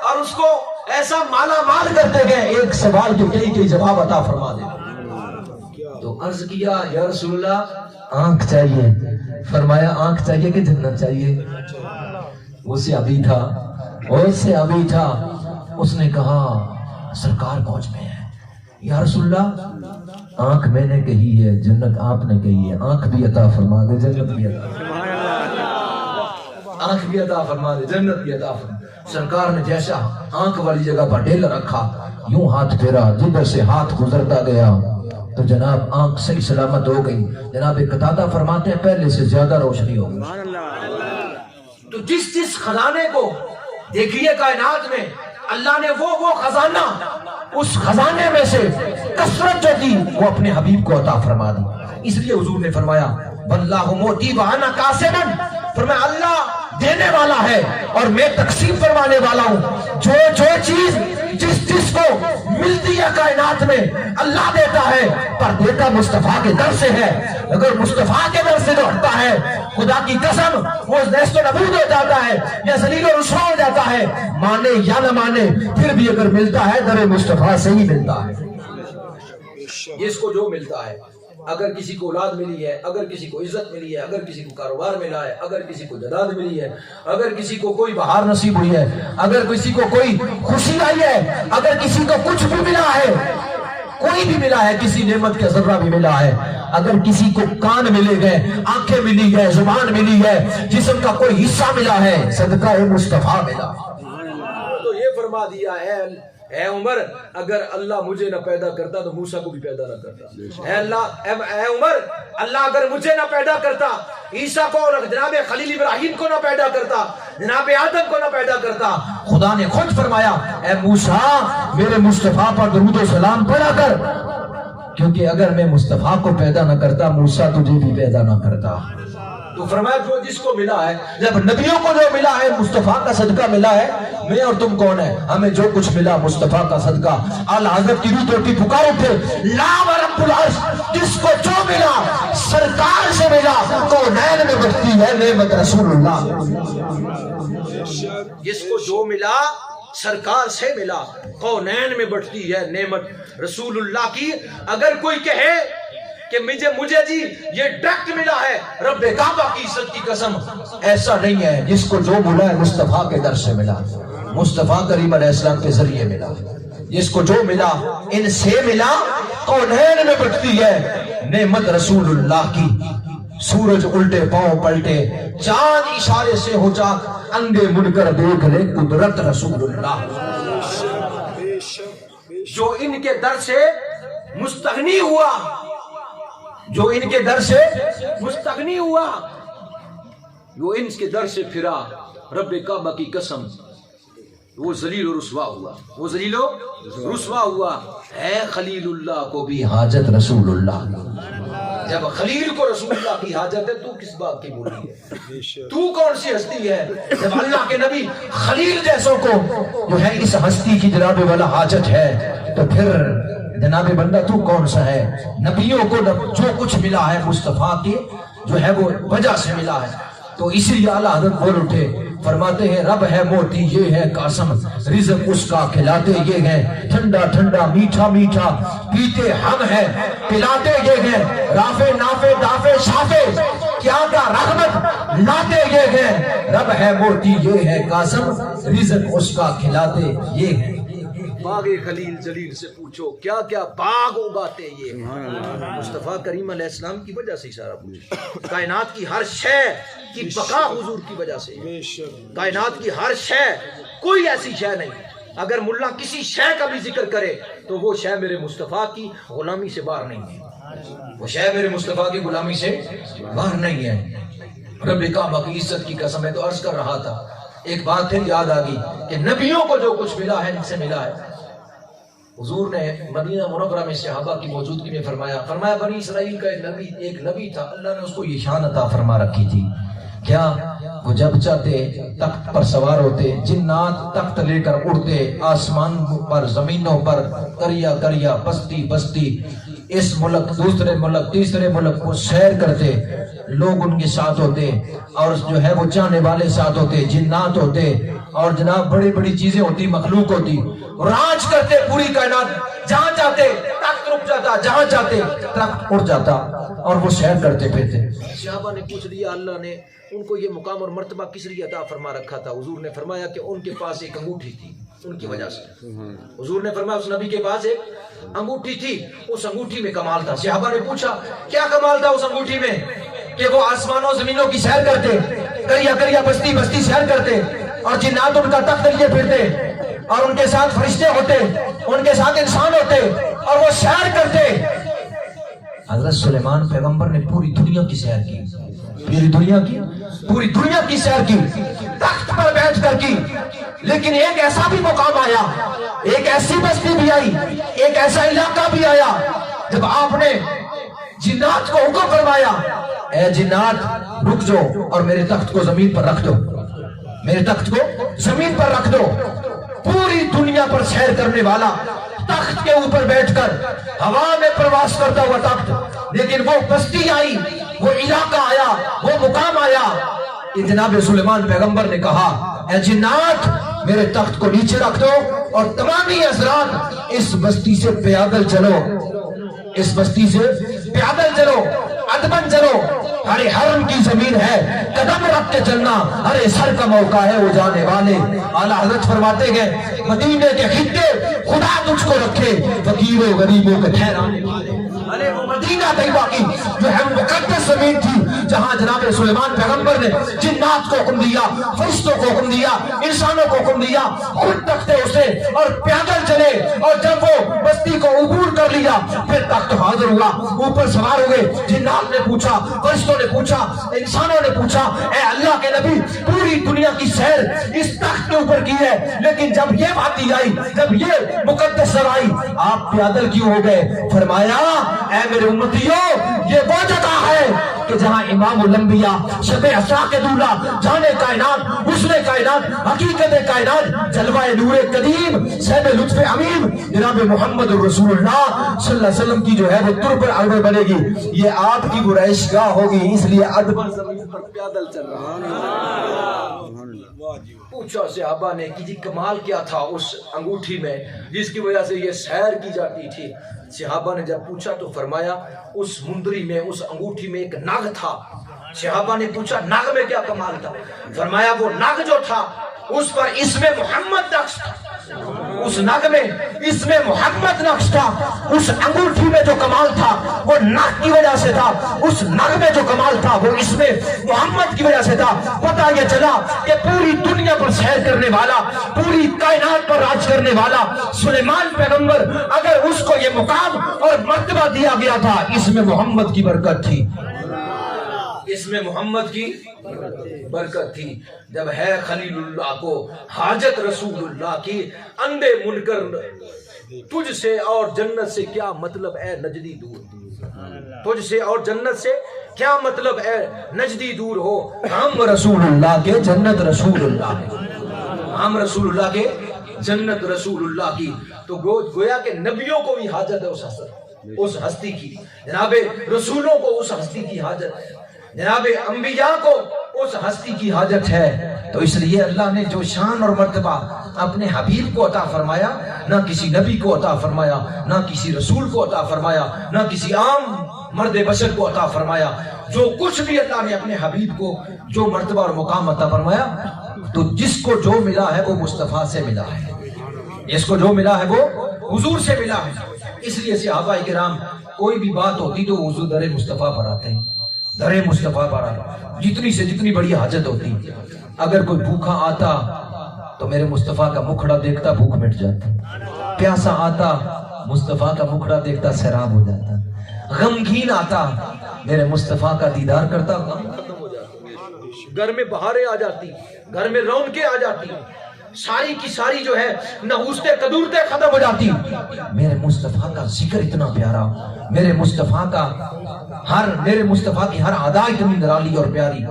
اور اس کو ایسا مالا مال کرتے گئے، ایک سوال کے کئی جواب عطا فرما دے۔ تو عرض کیا یا رسول اللہ آنکھ چاہیے، فرمایا آنکھ چاہیے کہ جنت چاہیے؟ وہ صحابی تھا، اس نے کہا سرکار پہنچ میں ہے، یا رسول اللہ آنکھ میں نے کہی ہے، جنت آپ نے کہی ہے، آنکھ بھی عطا فرما دے، جنت بھی عطا فرما دے، آنکھ بھی عطا فرما دے، جنت بھی عطا فرما دے۔ سرکار نے جیسا آنکھ والی جگہ پر ڈیلا رکھا، یوں ہاتھ پھیرا، جدھر سے ہاتھ گزرتا گیا تو جناب آنکھ صحیح سلامت ہو گئی۔ جناب قتادہ فرماتے ہیں پہلے سے زیادہ روشنی ہو گئی۔ تو جس خزانے کو دیکھیے کائنات میں اللہ نے وہ خزانہ، اس خزانے میں سے کثرت جو دی وہ اپنے حبیب کو عطا فرما دی۔ اس لیے حضور نے فرمایا واللہ موتی وانا قاسم، فرمایا اللہ دینے والا ہے اور میں تقسیم فرمانے والا ہوں۔ جو چیز جس کو ملتی ہے کائنات میں اللہ دیتا ہے، پر دیتا مصطفیٰ کے در سے ہے۔ اگر مصطفیٰ کے در سے جو ہٹتا ہے خدا کی قسم وہ نیست و نابود ہو جاتا ہے یا ذلیل و رسوا ہو جاتا ہے، مانے یا نہ مانے پھر بھی اگر ملتا ہے در مصطفیٰ سے ہی ملتا ہے۔ جس کو جو ملتا ہے، اگر کسی کو اولاد ملی ہے، اگر کسی کو عزت ملی ہے، اگر کسی کو کاروبار ملا ہے، اگر کسی کو جائیداد ملی ہے، اگر کسی کو کوئی بہار نصیب ہوئی ہے، اگر کسی کو کوئی خوشی آئی ہے، اگر کسی کو کچھ بھی ملا ہے، کوئی بھی ملا ہے، کسی نعمت کا ذرہ بھی ملا ہے، اگر کسی کو کان ملے گئے، آنکھیں ملی ہے، زبان ملی ہے، جسم کا کوئی حصہ ملا ہے، صدقہ مصطفیٰ ملا۔ تو یہ فرما دیا اے عمر، اگر اللہ مجھے نہ پیدا کرتا تو موسیٰ کو بھی پیدا نہ کرتا۔ اے عمر، اللہ اگر مجھے نہ پیدا کرتا، عیسیٰ کو اور جناب خلیل ابراہیم کو نہ پیدا کرتا، جناب آدم کو نہ پیدا کرتا، خدا نے خود فرمایا اے موسیٰ میرے مصطفیٰ پر درود و سلام پڑھا کر، کیونکہ اگر میں مصطفیٰ کو پیدا نہ کرتا موسیٰ تجھے بھی پیدا نہ کرتا۔ تو فرمایا جو جس کو ملا ہے، جب نبیوں کو جو ملا ہے مصطفیٰ کا صدقہ ملا ہے، میں اور تم کون ہے؟ ہمیں جو کچھ ملا مصطفیٰ کا صدقہ۔ اعلی حضرت کی روح توڑتی پکار اٹھے، لا و رب العرش، جس کو جو ملا سرکار سے ملا، کونین میں بڑھتی ہے نعمت رسول اللہ۔ جس کو جو ملا سرکار سے ملا، کونین میں بڑھتی ہے نعمت رسول اللہ کی۔ اگر کوئی کہے کہ مجھے جی یہ ڈائریکٹ ملا ہے رب کعبہ کی عزت کی قسم، ایسا نہیں ہے، جس کو جو ملا ہے مصطفیٰ کے در سے ملا، مصطفیٰ کریم علیہ السلام کے ذریعے ملا۔ جس کو جو ملا ان سے ملا، کونین میں بڑھتی ہے نعمت رسول اللہ کی۔ سورج الٹے پاؤں پلٹے، چاند اشارے سے ہو چاک، اندھے مڑ کر دیکھ لے قدرت رسول اللہ۔ جو ان کے در سے مستغنی ہوا، جو ان کے در سے مستغنی ہوا، جو ان کے در سے پھرا، رب کعبہ کی قسم وہ ذلیل و رسوا ہوا، وہ ذلیل و رسوا ہوا۔ ہے خلیل اللہ کو بھی حاجت رسول اللہ۔ جب خلیل کو رسول اللہ کی حاجت ہے تو کس بات کی بولی ہے؟ تو کون سی ہستی ہے؟ جب اللہ کے نبی خلیل جیسوں کو جو ہے اس ہستی کی جناب والا حاجت ہے، تو پھر جناب بندہ تو کون سا ہے؟ نبیوں کو جو کچھ ملا ہے مصطفیٰ کی جو ہے وہ وجہ سے ملا ہے۔ تو اسی لیے اعلیٰ حضرت بول اٹھے، فرماتے ہیں رب ہے موتی یہ ہے قاسم، رزق اس کا کھلاتے یہ ہیں، ٹھنڈا ٹھنڈا میٹھا میٹھا پیتے ہم ہیں، پلاتے یہ ہیں، رافع نافع دافع شافع کیا کا رحمت لاتے یہ ہیں، رب ہے موتی یہ ہے قاسم، رزق اس کا کھلاتے یہ ہیں۔ باغ خلیل جلیل سے پوچھو کیا کیا باغ اگاتے یہ مصطفیٰ کریم علیہ السلام کی وجہ سے سارا کچھ۔ کائنات کی ہر شے کی بقا حضور کی وجہ سے، کائنات کی ہر شے، کوئی ایسی شے نہیں۔ اگر ملا کسی شے کا بھی ذکر کرے تو وہ شے میرے مصطفیٰ کی غلامی سے باہر نہیں ہے، وہ شے میرے مصطفیٰ کی غلامی سے باہر نہیں ہے۔ رب کعبہ کی عزت کی قسم ہے۔ تو عرض کر رہا تھا، ایک بات پھر یاد آ گئی کہ نبیوں کو جو کچھ ملا ہے ان سے ملا ہے۔ حضور نے مدینہ منورہ میں صحابہ کی موجودگی میں فرمایا بنی اسرائیل کا ایک نبی تھا، اللہ نے اس کو یہ شان عطا فرما رکھی تھی، کیا وہ جب چاہتے تخت پر سوار ہوتے، جنات تخت لے کر اڑتے، آسمان پر زمینوں پر کریا کریا بستی بستی، اس ملک دوسرے ملک تیسرے ملک کو سیر کرتے، لوگ ان کے ساتھ ہوتے اور جو ہے وہ چاہنے والے ساتھ ہوتے، جنات ہوتے اور جناب بڑی بڑی چیزیں ہوتی، مخلوق ہوتی، راج کرتے پوری کائنات، جہاں چاہتے تخت رک جاتا، جہاں چاہتے تخت اڑ جاتا اور وہ سیر کرتے پھرتے۔ صحابہ نے پوچھ لیا اللہ نے ان کو یہ مقام اور مرتبہ کس لیے عطا فرما رکھا تھا؟ حضور نے فرمایا کہ ان کے پاس ایک انگوٹھی تھی، ان کی وجہ سے۔ حضور نے فرمایا اس نبی کے پاس ایک انگوٹھی تھی، اس انگوٹھی میں کمال تھا۔ صحابہ نے پوچھا کیا کمال تھا اس انگوٹھی میں؟ کہ وہ آسمانوں زمینوں کی سیر کرتے، کریا کریا بستی بستی سیر کرتے اور جنات ان کا تخت لیے پھرتے اور ان کے ساتھ فرشتے ہوتے، ان کے ساتھ انسان ہوتے اور وہ سیر کرتے۔ حضرت سلیمان پیغمبر نے پوری دنیا کی سیر کی، پوری دنیا کی سیر کی، تخت پر بیٹھ کر کی، لیکن ایک ایسا بھی مقام آیا، ایک ایسی بستی بھی آئی، ایک ایسا علاقہ بھی آیا جب آپ نے جنات کو حکم فرمایا اے جنات رک جاؤ اور میرے تخت کو زمین پر رکھ دو، میرے تخت کو زمین پر رکھ دو۔ پوری دنیا پر سیر کرنے والا تخت کے اوپر بیٹھ کر ہوا میں پرواز کرتا ہوا تخت، لیکن وہ بستی آئی، وہ علاقہ آیا، وہ مقام آیا کہ جناب سلیمان پیغمبر نے کہا اے جنات میرے تخت کو نیچے رکھ دو اور تمامی حضرات اس بستی سے پیادل چلو، اس بستی سے پیادل چلو، ادبن چلو، ارے حرم کی زمین ہے قدم رکھ کے چلنا، ارے سر کا موقع ہے وہ جانے والے۔ اعلیٰ حضرت فرماتے ہیں مدینے کے خطے خدا تجھ کو رکھے فقیروں غریبوں کے ٹھہرانے والے۔ ارے وہ مدینہ طیبہ کی جو ہے مقدس زمین تھی جہاں جناب سلیمان پیغمبر نے جنات کو حکم دیا، فرشتوں کو حکم دیا، انسانوں کو حکم دیا، خود تختے اسے اور پیدل چلے، اور جب وہ بستی کو عبور کر لیا پھر تخت حاضر ہوا، اوپر سوار ہوئے۔ جنات نے پوچھا، فرشتوں نے پوچھا، انسانوں نے پوچھا، اے اللہ کے نبی پوری دنیا کی سیر اس تخت کے اوپر کی ہے، لیکن جب یہ بات آئی، جب یہ مقدس سر آئی، آپ پیدل کیوں ہو گئے؟ فرمایا اے میرے امتیوں، یہ وہ جگہ ہے کہ جہاں امام الانبیاء شب اسرا کے دولہ جانے کائنات، حسن کائنات، حقیقت کائنات، جلوہ نور قدیم، صاحب لطف عمیم جناب محمد رسول اللہ صلی اللہ علیہ وسلم کی جو ہے وہ تربت عربہ بنے گی، یہ آپ کی رہائش گاہ ہوگی، اس لیے ادب زمین پر پیدل چل رہا ہے۔ پوچھا صحابہ نے کہ جی کمال کیا تھا اس انگوٹھی میں جس کی وجہ سے یہ سیر کی جاتی تھی؟ صحابہ نے جب پوچھا تو فرمایا اس مندری میں، اس انگوٹھی میں ایک نگ تھا۔ صحابہ نے پوچھا نگ میں کیا کمال تھا؟ فرمایا وہ نگ جو تھا اس پر اسم محمد نقش تھا، اس نگ میں اسم محمد نقش تھا۔ اس انگوٹھی میں جو کمال تھا وہ نگ کی وجہ سے تھا، اس نگ میں جو کمال تھا وہ اسم محمد کی وجہ سے تھا۔ پتہ یہ چلا کہ پوری دنیا پر سیر کرنے والا، پوری کائنات پر راج کرنے والا سلیمان پیغمبر، اگر اس کو یہ مقام اور مرتبہ دیا گیا تھا، اسم محمد کی برکت تھی، اسم محمد کی برکت تھی۔ جب ہے خلیل اللہ کو حاجت رسول اللہ کی، اندھے منکر تجھ سے اور جنت سے کیا مطلب اے نجدی دور، تجھ سے اور جنت سے کیا مطلب اے نجدی دور ہو، ہم رسول اللہ کے جنت رسول اللہ کے، ہم رسول اللہ کے جنت رسول اللہ کی۔ تو گویا کہ نبیوں کو بھی حاجت ہے اس ہستی کی، جناب رسولوں کو اس ہستی کی حاجت ہے، جناب انبیاء کو اس ہستی کی حاجت ہے۔ تو اس لیے اللہ نے جو شان اور مرتبہ اپنے حبیب کو عطا فرمایا، نہ کسی نبی کو عطا فرمایا، نہ کسی رسول کو عطا فرمایا، نہ کسی عام مرد بشر کو عطا فرمایا۔ جو کچھ بھی اللہ نے اپنے حبیب کو جو مرتبہ اور مقام عطا فرمایا، تو جس کو جو ملا ہے وہ مصطفیٰ سے ملا ہے، جس کو جو ملا ہے وہ حضور سے ملا ہے۔ اس لیے صحابہ کرام کوئی بھی بات ہوتی تو حضور در مصطفیٰ پر آتے ہیں، در مصطفیٰ پر آتے، جتنی سے جتنی بڑی حاجت ہوتی۔ اگر کوئی بھوکا آتا تو میرے مصطفیٰ کا مکھڑا دیکھتا بھوک مٹ جاتا، پیاسا آتا مصطفیٰ کا مکھڑا دیکھتا سیراب ہو جاتا، غمگین آتا میرے مصطفیٰ کا دیدار کرتا غم ختم ہو جاتا، گھر میں بہاریں آ جاتی، گھر میں رونقیں آ جاتی، ساری کی ساری جو ہے نحوستیں قدورتیں ختم ہو جاتی۔ میرے مصطفیٰ کا ذکر اتنا پیارا، میرے مصطفیٰ کا میرے مصطفیٰ کی ہر ادا اتنی نرالی اور پیاری۔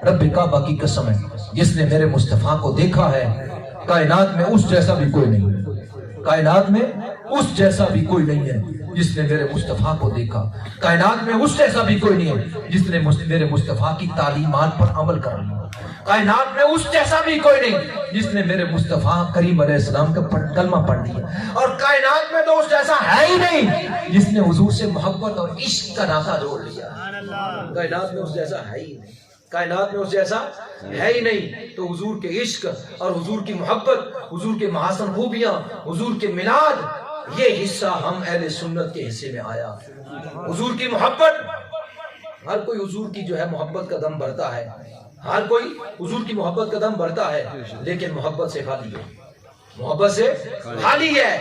رب کعبہ کی قسم ہے، جس نے میرے مصطفیٰ کو دیکھا ہے، کائنات میں اس جیسا بھی کوئی نہیں ہے، کائنات میں اس جیسا بھی کوئی نہیں ہے جس نے میرے مصطفیٰ کو دیکھا، کائنات میں اس جیسا بھی کوئی نہیں ہے جس نے میرے مصطفیٰ کی تعلیمات پر عمل کر لیا، کائنات میں اس جیسا بھی کوئی نہیں جس نے میرے مصطفیٰ کریم علیہ السلام کا کلمہ پڑھ لیا، اور کائنات میں تو اس جیسا ہے ہی نہیں جس نے حضور سے محبت اور عشق کا ناطہ جوڑ لیا۔ کائنات میں اس جیسا ہے ہی نہیں، کائنات میں اس جیسا ہے ہی نہیں۔ تو حضور کے عشق اور حضور کی محبت، حضور کے محاسن خوبیاں، حضور کے میلاد، یہ حصہ ہم اہل سنت کے حصے میں آیا۔ حضور کی محبت، ہر کوئی حضور کی جو ہے محبت کا دم بھرتا ہے، ہر کوئی حضور کی محبت کا دم بھرتا ہے، لیکن محبت سے خالی ہے، محبت سے خالی ہے۔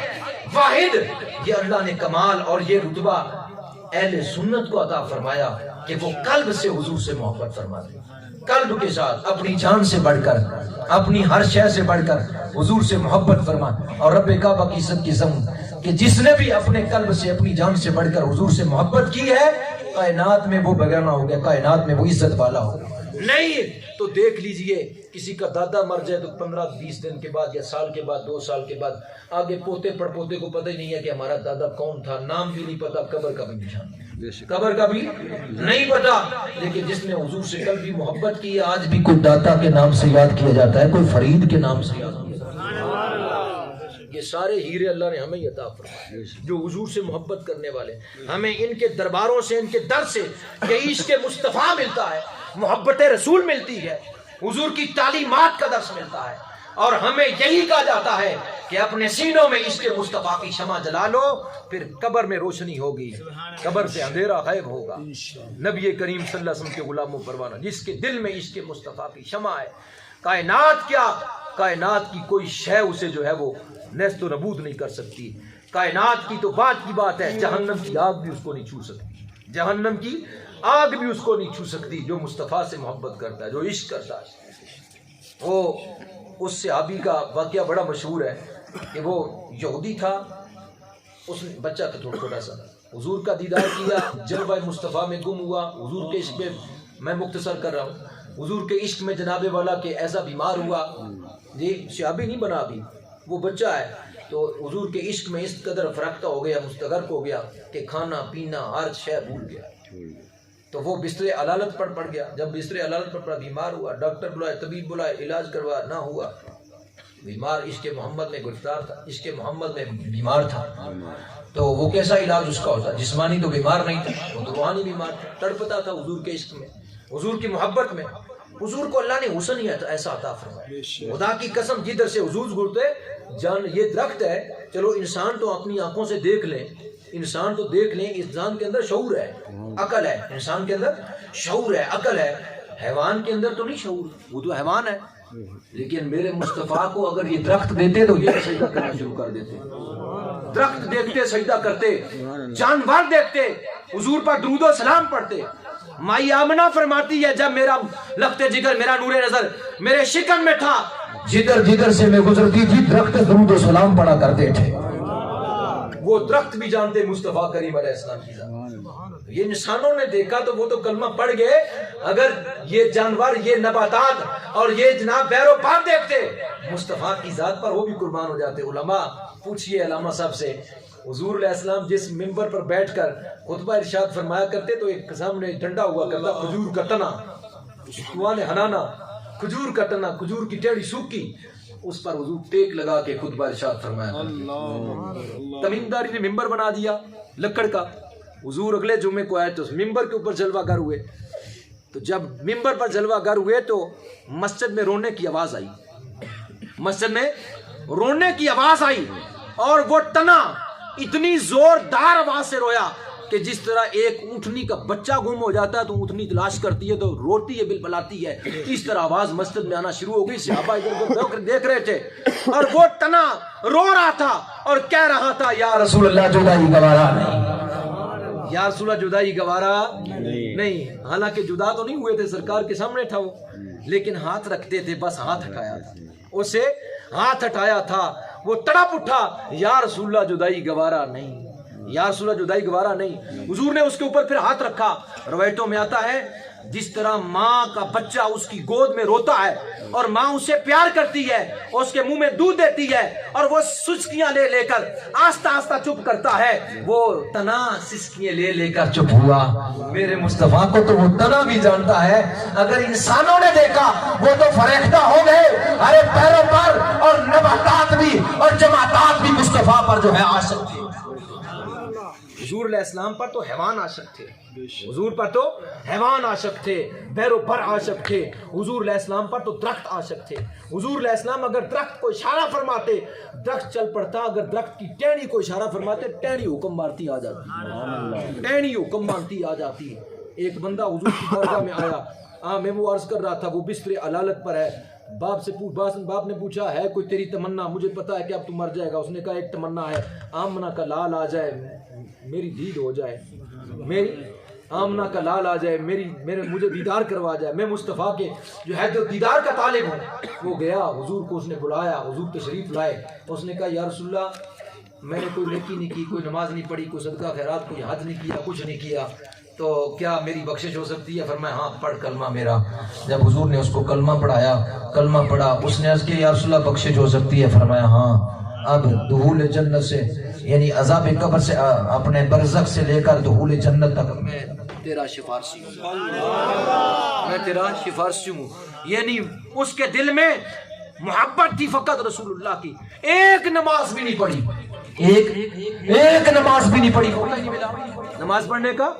واحد یہ اللہ نے کمال اور یہ رتبہ اہل سنت کو عطا فرمایا کہ وہ قلب سے حضور سے محبت فرماتے، قلب کے ساتھ اپنی جان سے بڑھ کر، اپنی ہر شے سے بڑھ کر حضور سے محبت فرما۔ اور رب کعبہ کی عزت کی قسم کہ جس نے بھی اپنے قلب سے، اپنی جان سے بڑھ کر حضور سے محبت کی ہے، کائنات میں وہ بگانا ہو گیا، کائنات میں وہ عزت والا ہو گیا۔ نہیں تو دیکھ لیجئے کسی کا دادا مر جائے تو 15-20 دن کے بعد یا سال کے بعد، 2 سال کے بعد آگے پوتے پڑ پوتے کو پتہ ہی نہیں ہے کہ ہمارا دادا کون تھا، نام بھی نہیں پتا، قبر کا بھی نشان، قبر کا بھی نہیں پتا۔ لیکن جس نے حضور سے کل بھی محبت کی ہے، آج بھی کوئی داتا کے نام سے یاد کیا جاتا ہے، کوئی فرید کے نام سے یاد کیا جاتا ہے۔ یہ سارے ہیرے اللہ نے ہمیں عطا فرمائے جو حضور سے محبت کرنے والے. ہمیں ان کے درباروں سے، ان کے در سے یہ عشق مصطفیٰ ملتا ہے، محبت رسول ملتی ہے، حضور کی تعلیمات کا درس ملتا ہے. اور ہمیں یہی کہا جاتا ہے کہ اپنے سینوں میں عشق مصطفیٰ کی شمع جلا لو، پھر قبر میں روشنی ہوگی، قبر سے اندھیرا غائب ہوگا. نبی کریم صلی اللہ علیہ وسلم کے غلاموں پروانہ جس کے دل میں عشق مصطفیٰ کی شمع ہے، کائنات کیا، کائنات کی کوئی شے اسے جو ہے وہ نیست و نبود نہیں کر سکتی. کائنات کی تو بات کی بات ہے، جہنم کی آگ بھی اس کو نہیں چھو سکتی، جہنم کی آگ بھی اس کو نہیں چھو سکتی جو مصطفیٰ سے محبت کرتا ہے، جو عشق کرتا ہے. وہ اس صحابی کا واقعہ بڑا مشہور ہے کہ وہ یہودی تھا، اس نے بچہ تھا تھوڑا چھوٹا سا، حضور کا دیدار کیا، جلوہ مصطفیٰ میں گم ہوا. حضور کے عشق میں مختصر کر رہا ہوں، حضور کے عشق میں جناب والا کہ ایسا بیمار ہوا، یہ صحابی نہیں بنا ابھی، وہ بچہ ہے. تو حضور کے عشق میں اس قدر فرختہ ہو گیا، مستغرق ہو گیا کہ کھانا پینا ہر شے بھول گیا. تو وہ بستر علالت پر پڑ گیا. جب بستر علالت پر پڑا، بیمار ہوا، ڈاکٹر بلائے، طبیب بلائے، علاج کروا، نہ ہوا. بیمار عشق محمد میں گرفتار تھا، عشق محمد میں بیمار تھا. تو وہ کیسا علاج اس کا ہوتا؟ جسمانی تو بیمار نہیں تھا، وہ تو روحانی بیمار تھا، تڑپتا تھا حضور کے عشق میں، حضور کی محبت میں. حضور کو اللہ نے حسن ہی ایسا عطا فرمایا. خدا کی قسم جدھر سے حضور گزرتے جان، یہ درخت ہے، چلو انسان تو اپنی آنکھوں سے دیکھ لیں، انسان تو دیکھ لیں، انسان کے اندر شعور ہے، عقل ہے، انسان کے اندر شعور ہے، عقل ہے. حیوان کے اندر تو نہیں شعور، وہ تو حیوان ہے. لیکن میرے مصطفیٰ کو اگر یہ درخت دیتے تو یہ سجدہ کرنا شروع کر دیتے. درخت دیکھتے سجدہ کرتے، جانور دیکھتے حضور پر درود و سلام پڑھتے. مائی آمنہ فرماتی ہے جب میرا لخت جگر، میرا نور نظر میرے شکم میں تھا، جدھر جدھر سے میں گزرتی تھی درخت درود و سلام پڑھا کرتے تھے. وہ درخت بھی جانتے مصطفیٰ کریم علیہ السلام کی ذات. یہ انسانوں نے دیکھا تو وہ تو کلمہ پڑھ گئے. اگر یہ جانور، یہ نباتات اور یہ جناب بیر و بار دیکھتے مصطفیٰ کی ذات پر، وہ بھی قربان ہو جاتے. علماء پوچھئے علامہ صاحب سے، حضور علیہ السلام جس ممبر پر بیٹھ کر خطبہ ارشاد فرمایا کرتے تو ایک سامنے ڈنڈا ہوا کرتا، کھجور کا تنا، توان ہنانا، کھجور کا تنا، کھجور کی ٹیڑھی سوکھی، اس پر حضور ٹیک لگا کے خطبہ ارشاد فرمایا. تمیمداری نے ممبر بنا دیا لکڑ کا. حضور اگلے جمعے کو آئے تو ممبر کے اوپر جلوہ گر ہوئے. تو جب ممبر پر جلوہ گر ہوئے تو مسجد میں رونے کی آواز آئی، مسجد میں رونے کی آواز آئی. اور وہ تنا اتنی زوردار آواز سے رویا کہ جس طرح ایک اونٹنی کا بچہ گم ہو جاتا ہے تو اونٹنی تلاش کرتی ہے تو روتی ہے، بلبلاتی ہے، اس طرح آواز مسجد میں آنا شروع ہو گئی. صحابہ ادھر ادھر دیکھ رہے تھے اور وہ تنا رو رہا تھا اور کہہ رہا تھا، یا رسول اللہ جدائی گوارا نہیں، یا رسول اللہ جدائی گوارا نہیں. حالانکہ جدا تو نہیں ہوئے تھے، سرکار کے سامنے تھا وہ، لیکن ہاتھ رکھتے تھے، بس ہاتھ ہٹایا تھا، اسے ہاتھ ہٹایا تھا. وہ تڑپ اٹھا، یا رسول اللہ جدائی گوارا نہیں، یا رسول اللہ جدائی گوارا نہیں. حضور نے اس کے اوپر پھر ہاتھ رکھا. روایتوں میں آتا ہے جس طرح ماں کا بچہ اس کی گود میں روتا ہے اور ماں اسے پیار کرتی ہے اور اس کے منہ میں دودھ دیتی ہے اور وہ سسکیاں لے لے کر آہستہ آہستہ چپ کرتا ہے، وہ تنا سسکیاں لے لے کر چپ ہوا. میرے مصطفیٰ کو تو وہ تنا بھی جانتا ہے. اگر انسانوں نے دیکھا وہ تو فریختہ ہو گئے. ارے پیروں پر اور نباتات بھی اور جماعتات بھی مصطفیٰ پر جو ہے عاشق تھے. حضور علیہ السلام پر تو حیوان عاشق تھے، حضور پر تو حیوان عاشق تھے، بیر و بر عاشق تھے. حضور علیہ السلام پر تو درخت عاشق تھے. حضور علیہ السلام اگر درخت کو اشارہ فرماتے درخت چل پڑتا، اگر درخت کی ٹہنی کو اشارہ فرماتے ٹہنی حکم مارتی آ جاتی، ٹہنی حکم مارتی آ جاتی. ایک بندہ حضور کی بارگاہ میں آیا، میں وہ عرض کر رہا تھا، وہ بستر علالت پر ہے. باپ نے پوچھا ہے کوئی تیری تمنا؟ مجھے پتا ہے کہ اب تو مر جائے گا. اس نے کہا ایک تمنا ہے، آمنہ کا لال آ جائے، میری دید ہو جائے، میری آمنہ کا لال آ جائے، مجھے دیدار کروا جائے. میں مصطفیٰ کے جو ہے جو دیدار کا طالب ہوں. وہ گیا، حضور کو اس نے بلایا، حضور تشریف لائے. اس نے کہا یا رسول اللہ میں نے کوئی نیکی نہیں کی، کوئی نماز نہیں پڑھی، کوئی صدقہ خیرات، کوئی حج نہیں کیا، کچھ نہیں کیا، تو کیا میری بخشش ہو سکتی ہے؟ فرمایا ہاں پڑھ کلمہ میرا. جب حضور نے اس کو کلمہ پڑھایا، کلمہ پڑھا، اس نے عرض کیا یا رسول اللہ بخشش ہو سکتی ہے؟ فرمایا ہاں. اب دخول جنت سے یعنی عذاب قبر سے اپنے برزخ سے لے کر دخول جنت تک میں تیرا سفارشی ہوں، میں تیرا سفارشی ہوں. یعنی اس کے دل میں محبت تھی فقط رسول اللہ کی. ایک نماز بھی نہیں پڑھی, ایک نماز بھی نہیں پڑھی, موقع ہی نہیں ملا نماز پڑھنے کا,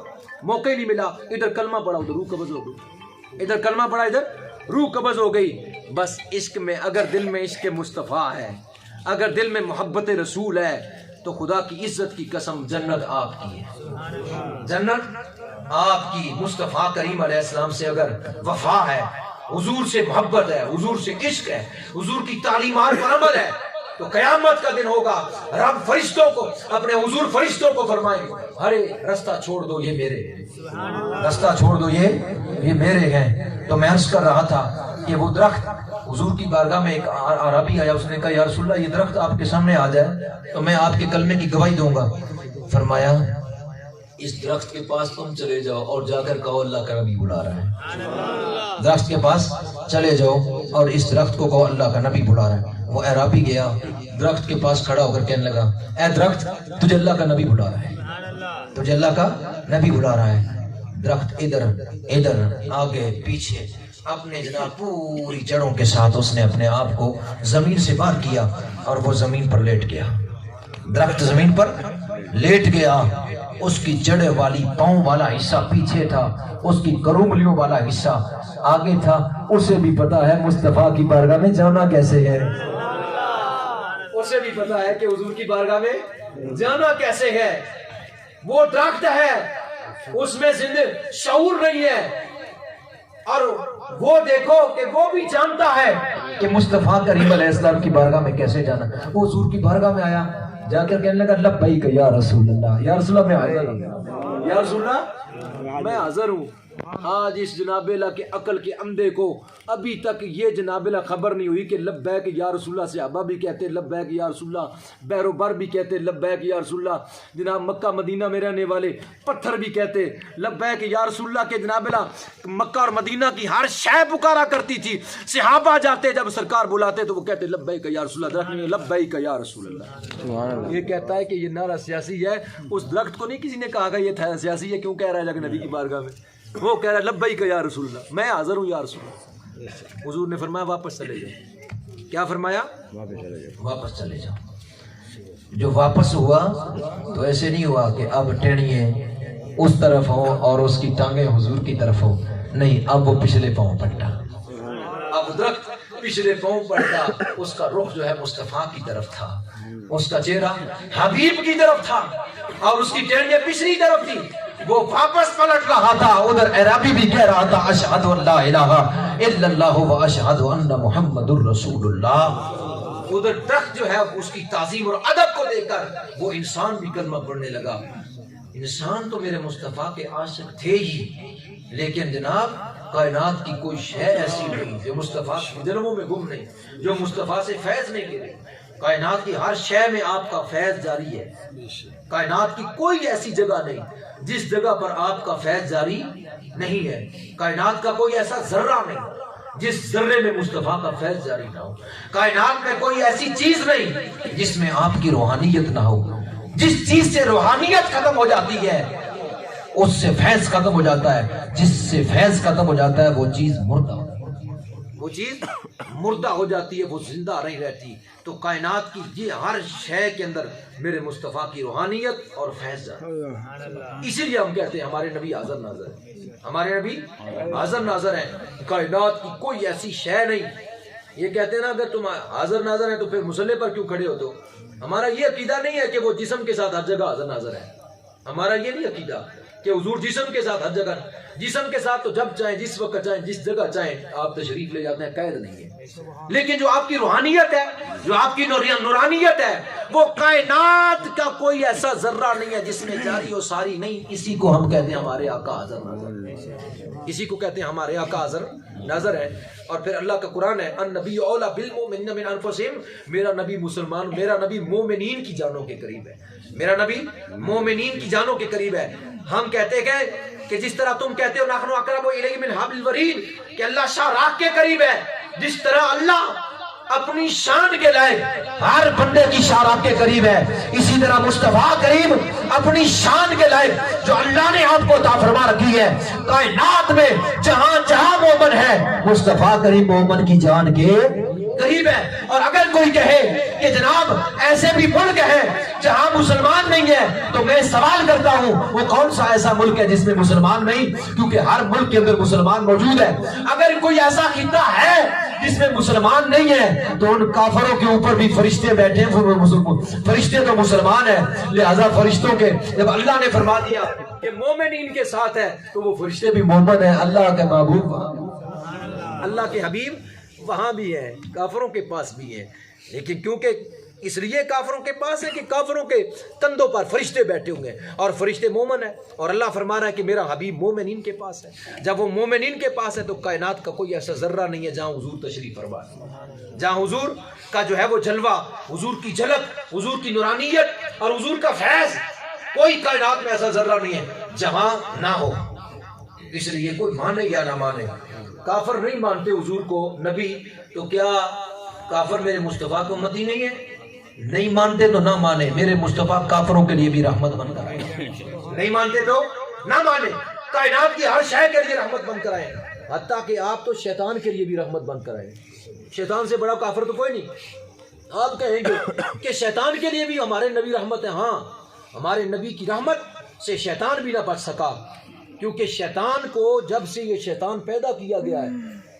موقع ہی نہیں ملا. ادھر کلمہ پڑھا ادھر روح قبض ہو گئی, ادھر کلمہ پڑھا ادھر روح قبض ہو گئی. بس عشق میں اگر دل میں عشق مصطفیٰ ہے, اگر دل میں محبت رسول ہے, تو خدا کی عزت کی قسم جنت آپ کی ہے, جنت آپ کی. مصطفیٰ کریم علیہ السلام سے اگر وفا ہے, حضور سے محبت ہے, حضور سے عشق ہے, حضور کی تعلیمات پر عمل ہے, تو قیامت کا دن ہوگا رب فرشتوں کو, اپنے حضور فرشتوں کو فرمائیں گے, ارے رستہ چھوڑ دو یہ میرے ہیں, رستہ چھوڑ دو یہ میرے ہیں. تو میں عرض کر رہا تھا کہ وہ درخت حضور کی بارگاہ میں ایک عربی آیا, اس نے کہا یا رسول اللہ یہ درخت آپ کے سامنے آ جائے تو میں آپ کے کلمے کی گواہی دوں گا. فرمایا اس درخت کے پاس تم چلے جاؤ اور جا کر کہو اللہ کا نبی بلا رہا ہے. درخت کے پاس چلے جاؤ اور اس درخت کو کہو اللہ کا نبی بلا رہا ہے. وہ عربی گیا, درخت کے پاس کھڑا ہو کر کہنے لگا اے درخت تجھے اللہ کا نبی بلا رہا ہے, تجھے اللہ کا نبی بلا رہا ہے. درخت ادھر آگے پیچھے اپنے جناب پوری جڑوں کے ساتھ اس نے اپنے آپ کو زمین سے باہر کیا اور وہ زمین پر لیٹ گیا. درخت زمین پر لیٹ گیا, اس کی جڑیں والی پاؤں والا حصہ پیچھے تھا, اس کی کروملیوں والا حصہ آگے تھا. اسے بھی پتا ہے مصطفیٰ کی بارگاہ میں جانا کیسے ہے, اسے بھی پتا ہے کہ حضور کی بارگاہ میں جانا کیسے ہے. وہ درخت ہے, اس میں زندہ شعور نہیں ہے, اور وہ دیکھو کہ وہ بھی جانتا ہے کہ مصطفیٰ کریم علیہ السلام کی بارگاہ میں کیسے جانا. وہ حضور کی بارگاہ میں آیا, جا کر کہنے لگا لبیک یا رسول اللہ, یا رسول اللہ میں حاضر ہوں, یا رسول اللہ میں حاضر ہوں. آج اس جناب اللہ کے عقل کے اندھے کو ابھی تک یہ جناب اللہ خبر نہیں ہوئی کہ لبیک یا رسول اللہ. صحابہ بھی کہتے لبیک یا رسول اللہ, بحر بر بھی کہتے لبیک یا رسول اللہ, جناب مکہ مدینہ میں رہنے والے پتھر بھی کہتے لبیک یا رسول اللہ کے جناب اللہ مکہ اور مدینہ کی ہر شے پکارا کرتی تھی. صحابہ جاتے جب سرکار بلاتے تو وہ کہتے لبیک یا رسول اللہ, درخت میں لبیک یا رسول اللہ. یہ کہتا ہے کہ یہ نعرہ سیاسی ہے, اس درخت کو نہیں کسی نے کہا کہ یہ تھا سیاسی ہے, کیوں کہہ رہا ہے جگ نبی کی بارگاہ میں. وہ کہہ رہا ہے لبیک یا رسول اللہ, میں حاضر ہوں یا رسول اللہ. حضور نے فرمایا واپس چلے جاؤ. کیا فرمایا؟ واپس چلے جاؤ. جو واپس ہوا تو ایسے نہیں ہوا کہ اب ٹہنیے اس طرف ہو اور اس کی ٹانگیں حضور کی طرف ہو, نہیں, اب وہ پچھلے پاؤں پلٹا. اب درخت پچھلے پاؤں پلٹا, اس کا رخ جو ہے مصطفیٰ کی طرف تھا, اس کا چہرہ حبیب کی طرف تھا, اور اس کی ٹہنیاں پچھلی طرف تھی. وہ واپس پلٹ رہا تھا, ادھر عربی بھی کہہ رہا تھا اشہد ان لا الہ الا اللہ و اشہد ان محمد الرسول اللہ. ادھر درخت جو ہے اس کی تعظیم اور ادب کو دیکھ کر وہ انسان بھی کلمہ پڑھنے لگا. انسان تو میرے مصطفیٰ کے عاشق تھے ہی, لیکن جناب کائنات کی کوئی شے ایسی نہیں جو مصطفیٰ کے دلوں میں گم نہیں, جو مصطفیٰ سے فیض نہیں لے. کائنات کی ہر شے میں آپ کا فیض جاری ہے. کائنات کی کوئی ایسی جگہ نہیں جس جگہ پر آپ کا فیض جاری نہیں ہے. کائنات کا کوئی ایسا ذرہ نہیں جس ذرے میں مصطفیٰ کا فیض جاری نہ ہو. کائنات میں کوئی ایسی چیز نہیں جس میں آپ کی روحانیت نہ ہو. جس چیز سے روحانیت ختم ہو جاتی ہے اس سے فیض ختم ہو جاتا ہے, جس سے فیض ختم ہو جاتا ہے وہ چیز مردہ ہو جاتی ہے, وہ چیز مردہ ہو جاتی ہے, وہ زندہ نہیں رہتی. تو کائنات کی یہ ہر شے کے اندر میرے مصطفیٰ کی روحانیت اور فیض جاتا. اسی لیے ہم کہتے ہیں ہمارے نبی حاضر ناظر ہیں, ہمارے نبی حاضر ناظر ہیں. کائنات کی کوئی ایسی شے نہیں. یہ کہتے ہیں نا اگر تم حاضر ناظر ہیں تو پھر مصلی پر کیوں کھڑے ہو؟ تو ہمارا یہ عقیدہ نہیں ہے کہ وہ جسم کے ساتھ ہر جگہ حاضر ناظر ہے. ہمارا یہ نہیں عقیدہ کہ حضور جسم کے ساتھ ہر جگہ, جسم کے ساتھ تو جب چاہیں جس وقت چاہیں جس جگہ چاہیں آپ تشریف لے جاتے ہیں, قید نہیں ہے. لیکن جو آپ کی روحانیت ہے, جو آپ کی نورانیت ہے, وہ کائنات کا کوئی ایسا ذرہ نہیں ہے جس میں جاری و ساری نہیں. اسی کو ہم کہتے ہیں ہمارے آقا حاضر ناظر, اسی کو کہتے ہیں ہمارے آقا حاضر ناظر ہے. اور پھر اللہ کا قرآن ہے النبی اولیٰ بالمؤمنین من انفسہم, میرا نبی مسلمان, میرا نبی مومنین کی جانوں کے قریب ہے, میرا نبی مومنین کی جانوں کے قریب ہے. ہم کہتے ہیں کہ جس طرح تم کہتے ہو نحن اقرب الیہ من حبل الورید, کہ اللہ شاہ راہ کے قریب ہے, جس طرح اللہ اپنی شان کے لائق ہر بندے کی شان آپ کے قریب ہے، اسی طرح مصطفیٰ کریم اپنی شان کے لائق جو اللہ نے آپ کو عطا فرما رکھی ہے، کائنات میں جہاں جہاں مومن ہے مصطفیٰ کریم مومن کی جان کے قریب ہے۔ اور اگر کوئی کہے کہ جناب ایسے بھی ملک ہے جہاں مسلمان نہیں ہے، تو میں سوال کرتا ہوں وہ کون سا ایسا ملک ہے جس میں مسلمان نہیں؟ کیونکہ ہر ملک کے اندر مسلمان موجود ہے۔ اگر کوئی ایسا خطہ ہے جس میں مسلمان نہیں ہے تو ان کافروں کے اوپر بھی فرشتے بیٹھے ہیں، فرشتے تو مسلمان ہیں، لہذا فرشتوں کے جب اللہ نے فرما دیا کہ مومنین کے ساتھ ہے تو وہ فرشتے بھی مومن ہیں، اللہ کے محبوب اللہ کے حبیب وہاں بھی ہیں، کافروں کے پاس بھی ہیں، لیکن کیونکہ اس لیے کافروں کے پاس ہے کہ کافروں کے کندھوں پر فرشتے بیٹھے ہوں گے اور فرشتے مومن ہیں، اور اللہ فرما رہا ہے کہ میرا حبیب مومنین کے پاس ہے۔ جب وہ مومنین کے پاس ہے تو کائنات کا کوئی ایسا ذرہ نہیں ہے جہاں حضور تشریف فرما ہے، جہاں حضور کا جو ہے وہ جلوہ، حضور کی جھلک، حضور کی نورانیت اور حضور کا فیض، کوئی کائنات میں ایسا ذرہ نہیں ہے جہاں نہ ہو۔ اس لیے کوئی مانے یا نہ مانے، کافر نہیں مانتے حضور کو نبی، تو کیا کافر میرے مصطفیٰ کو امتی نہیں ہے؟ نہیں مانتے تو نہ مانے، میرے مصطفیٰ کافروں کے لیے بھی رحمت بن کر آئے۔ نہیں مانتے تو نہ مانے، کائنات کی ہر شے کے لیے رحمت بن کر آئے، حتیٰ کہ آپ تو شیطان کے لیے بھی رحمت بن کر آئے۔ شیطان سے بڑا کافر تو کوئی نہیں۔ آپ کہیں گے کہ شیطان کے لیے بھی ہمارے نبی رحمت ہے، ہاں، ہمارے نبی کی رحمت سے شیطان بھی نہ بچ سکا، کیونکہ شیطان کو جب سے یہ شیطان پیدا کیا گیا ہے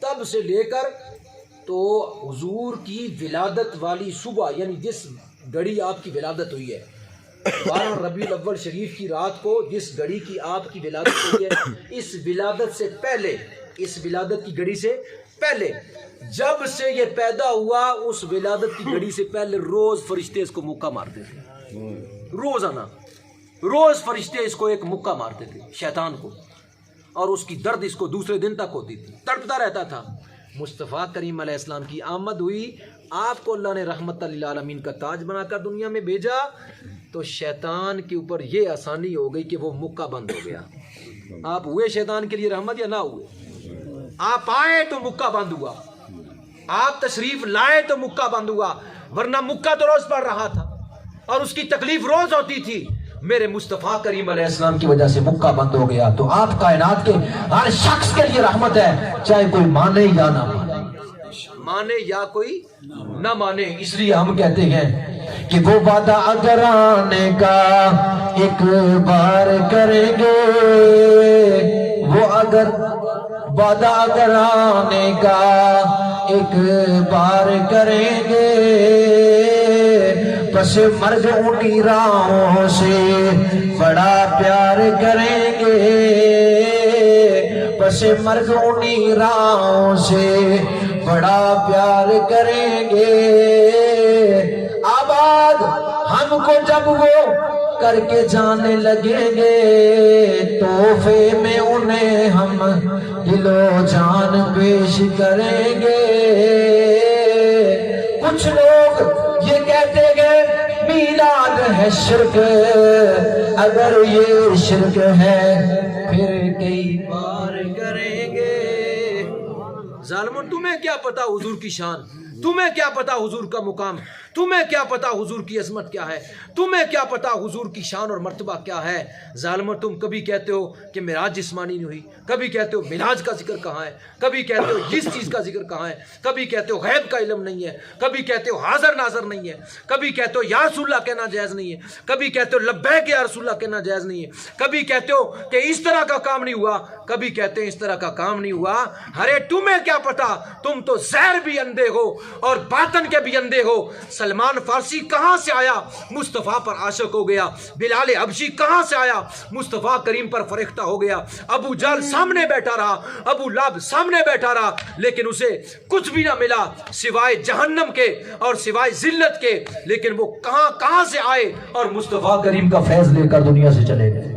تب سے لے کر تو حضور کی ولادت والی صبح، یعنی جس گھڑی آپ کی ولادت ہوئی ہے 12 ربیع الاول شریف کی رات کو، جس گھڑی کی آپ کی ولادت ہوئی ہے، اس ولادت سے پہلے، اس ولادت کی گھڑی سے پہلے، جب سے یہ پیدا ہوا اس ولادت کی گھڑی سے پہلے روز فرشتے اس کو مکہ مارتے تھے، روزانہ روز فرشتے اس کو ایک مکہ مارتے تھے شیطان کو، اور اس کی درد اس کو دوسرے دن تک ہوتی تھی، تڑپتا رہتا تھا۔ مصطفیٰ کریم علیہ السلام کی آمد ہوئی، آپ کو اللہ نے رحمت للعالمین کا تاج بنا کر دنیا میں بھیجا، تو شیطان کے اوپر یہ آسانی ہو گئی کہ وہ مکہ بند ہو گیا۔ آپ ہوئے شیطان کے لیے رحمت یا نہ ہوئے؟ آپ آئے تو مکہ بند ہوا، آپ تشریف لائے تو مکہ بند ہوا، ورنہ مکہ تو روز پڑ رہا تھا اور اس کی تکلیف روز ہوتی تھی۔ میرے مصطفیٰ کریم علیہ السلام کی وجہ سے مکہ بند ہو گیا، تو آپ کائنات کے ہر شخص کے لیے رحمت ہے، چاہے کوئی مانے یا نہ مانے، مانے یا کوئی نہ مانے۔ اس لیے ہم کہتے ہیں کہ وہ وعدہ اگر آنے کا ایک بار کریں گے، وہ اگر وعدہ اگر آنے کا ایک بار کریں گے، پس مرگ انہی راہوں سے بڑا پیار کریں گے، پس مرگ انہی راہوں سے بڑا پیار کریں گے۔ آباد ہم کو جب وہ کر کے جانے لگیں گے، تحفے میں انہیں ہم دل و جان پیش کریں گے۔ کچھ لوگ یہ کہتے گئے میلاد ہے شرک، اگر یہ شرک ہے پھر کئی بار کریں گے۔ ظالمون، تمہیں کیا پتا حضور کی شان، تمہیں کیا پتا حضور کا مقام، تمہیں کیا پتا حضور کی عظمت کیا ہے، تمہیں کیا پتا حضور کی شان اور مرتبہ کیا ہے۔ ظالموں، تم کبھی کہتے ہو کہ معراج جسمانی نہیں ہوئی، کبھی کہتے ہو معراج کا ذکر کہاں ہے، کبھی کہتے ہو اس چیز کا ذکر کہاں ہے، کبھی کہتے ہو غیب کا علم نہیں ہے، کبھی کہتے ہو حاضر ناظر نہیں ہے، کبھی کہتے ہو یا رسول اللہ کہنا جائز نہیں ہے، کبھی کہتے ہو لبیک یا رسول اللہ کہنا جائز نہیں ہے، کبھی کہتے ہو کہ اس طرح کا کام نہیں ہوا، کبھی کہتے ہیں اس طرح کا کام نہیں ہوا۔ ارے تمہیں کیا پتا، تم تو زہر بھی اندھے ہو اور باطن کے بھی اندھے ہو۔ سلمان فارسی کہاں سے آیا، مصطفیٰ پر عاشق ہو گیا۔ بلال حبشی کہاں سے آیا، مصطفیٰ کریم پر فرشتہ ہو گیا۔ ابو جہل سامنے بیٹھا رہا، ابو لہب سامنے بیٹھا رہا، لیکن اسے کچھ بھی نہ ملا سوائے جہنم کے اور سوائے ذلت کے، لیکن وہ کہاں سے آئے اور مصطفیٰ کریم کا فیض لے کر دنیا سے چلے گئے۔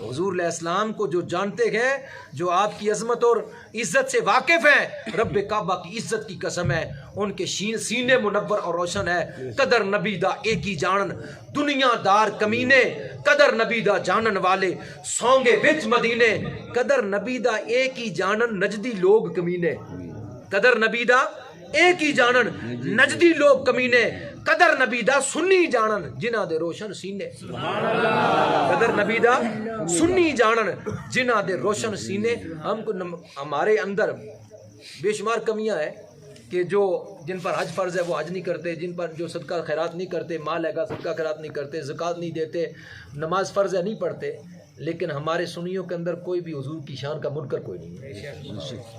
حضور علیہ السلام کو جو جانتے ہیں، جو آپ کی عظمت اور عزت سے واقف ہیں، رب کعبہ کی عزت کی قسم ہے، ان کے سینے منور اور روشن ہے۔ قدر نبی دا ایک ہی جانن دنیا دار کمینے، قدر نبی دا جانن والے سونگے وچ مدینے، قدر نبی دا ایک ہی جانن نجدی لوگ کمینے، قدر نبی دا ایک ہی جانن نجدی لوگ کمینے قدر نبی دا سنی جانن جنہ دے روشن سینے قدر نبی دا سنی جانن جنہ دے روشن سینے ہم کو ہمارے اندر بے شمار کمیاں ہیں کہ جو جن پر حج فرض ہے وہ حج نہیں کرتے، جن پر جو صدقہ خیرات نہیں کرتے، مال ہے گا صدقہ خیرات نہیں کرتے، زکوٰۃ نہیں دیتے، نماز فرض ہے نہیں پڑھتے، لیکن ہمارے سنیوں کے اندر کوئی بھی حضور کی شان کا منکر کوئی نہیں ہے،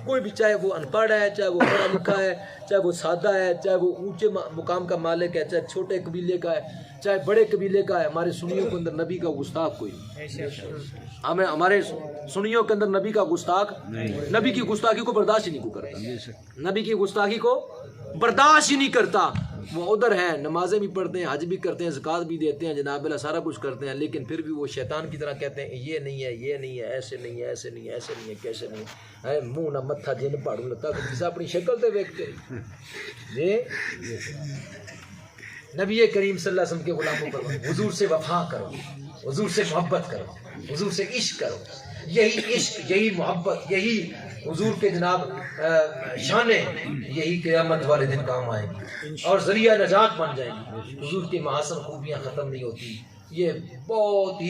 کوئی بھی، چاہے وہ ان پڑھ ہے، چاہے وہ پڑھا لکھا ہے، چاہے وہ سادہ ہے، چاہے وہ اونچے مقام کا مالک ہے، چاہے چھوٹے قبیلے کا ہے، چاہے بڑے قبیلے کا ہے، ہمارے سنیوں کے اندر نبی کا گستاخ کوئی نہیں۔ ہمیں ہمارے سنیوں کے اندر نبی کا گستاخ، نبی کی گستاخی کو برداشت ہی نہیں کو کرتا، نبی کی گستاخی کو برداشت ہی نہیں کرتا۔ وہ ادھر ہیں، نمازیں بھی پڑھتے ہیں، حج بھی کرتے ہیں، زکوٰۃ بھی دیتے ہیں، جناب اللہ سارا کچھ کرتے ہیں، لیکن پھر بھی وہ شیطان کی طرح کہتے ہیں یہ نہیں ہے، یہ نہیں ہے، ایسے نہیں ہے، ایسے نہیں ہے، ایسے نہیں ہے، کیسے نہیں ہے، منہ نہ متھا جن پاڑوں لتا جسے اپنی شکل تے ویکھتے جی۔ نبی کریم صلی اللہ علیہ وسلم کے غلاموں پر حضور سے وفا کرو، حضور سے محبت کرو، حضور سے عشق کرو، یہی عشق، یہی محبت، یہی حضور کے جناب شانیں، یہی قیامت والے دن کام آئے گی اور ذریعہ نجات بن جائے گی۔ حضور کے محاسن خوبیاں ختم نہیں ہوتی، یہ بہت ہی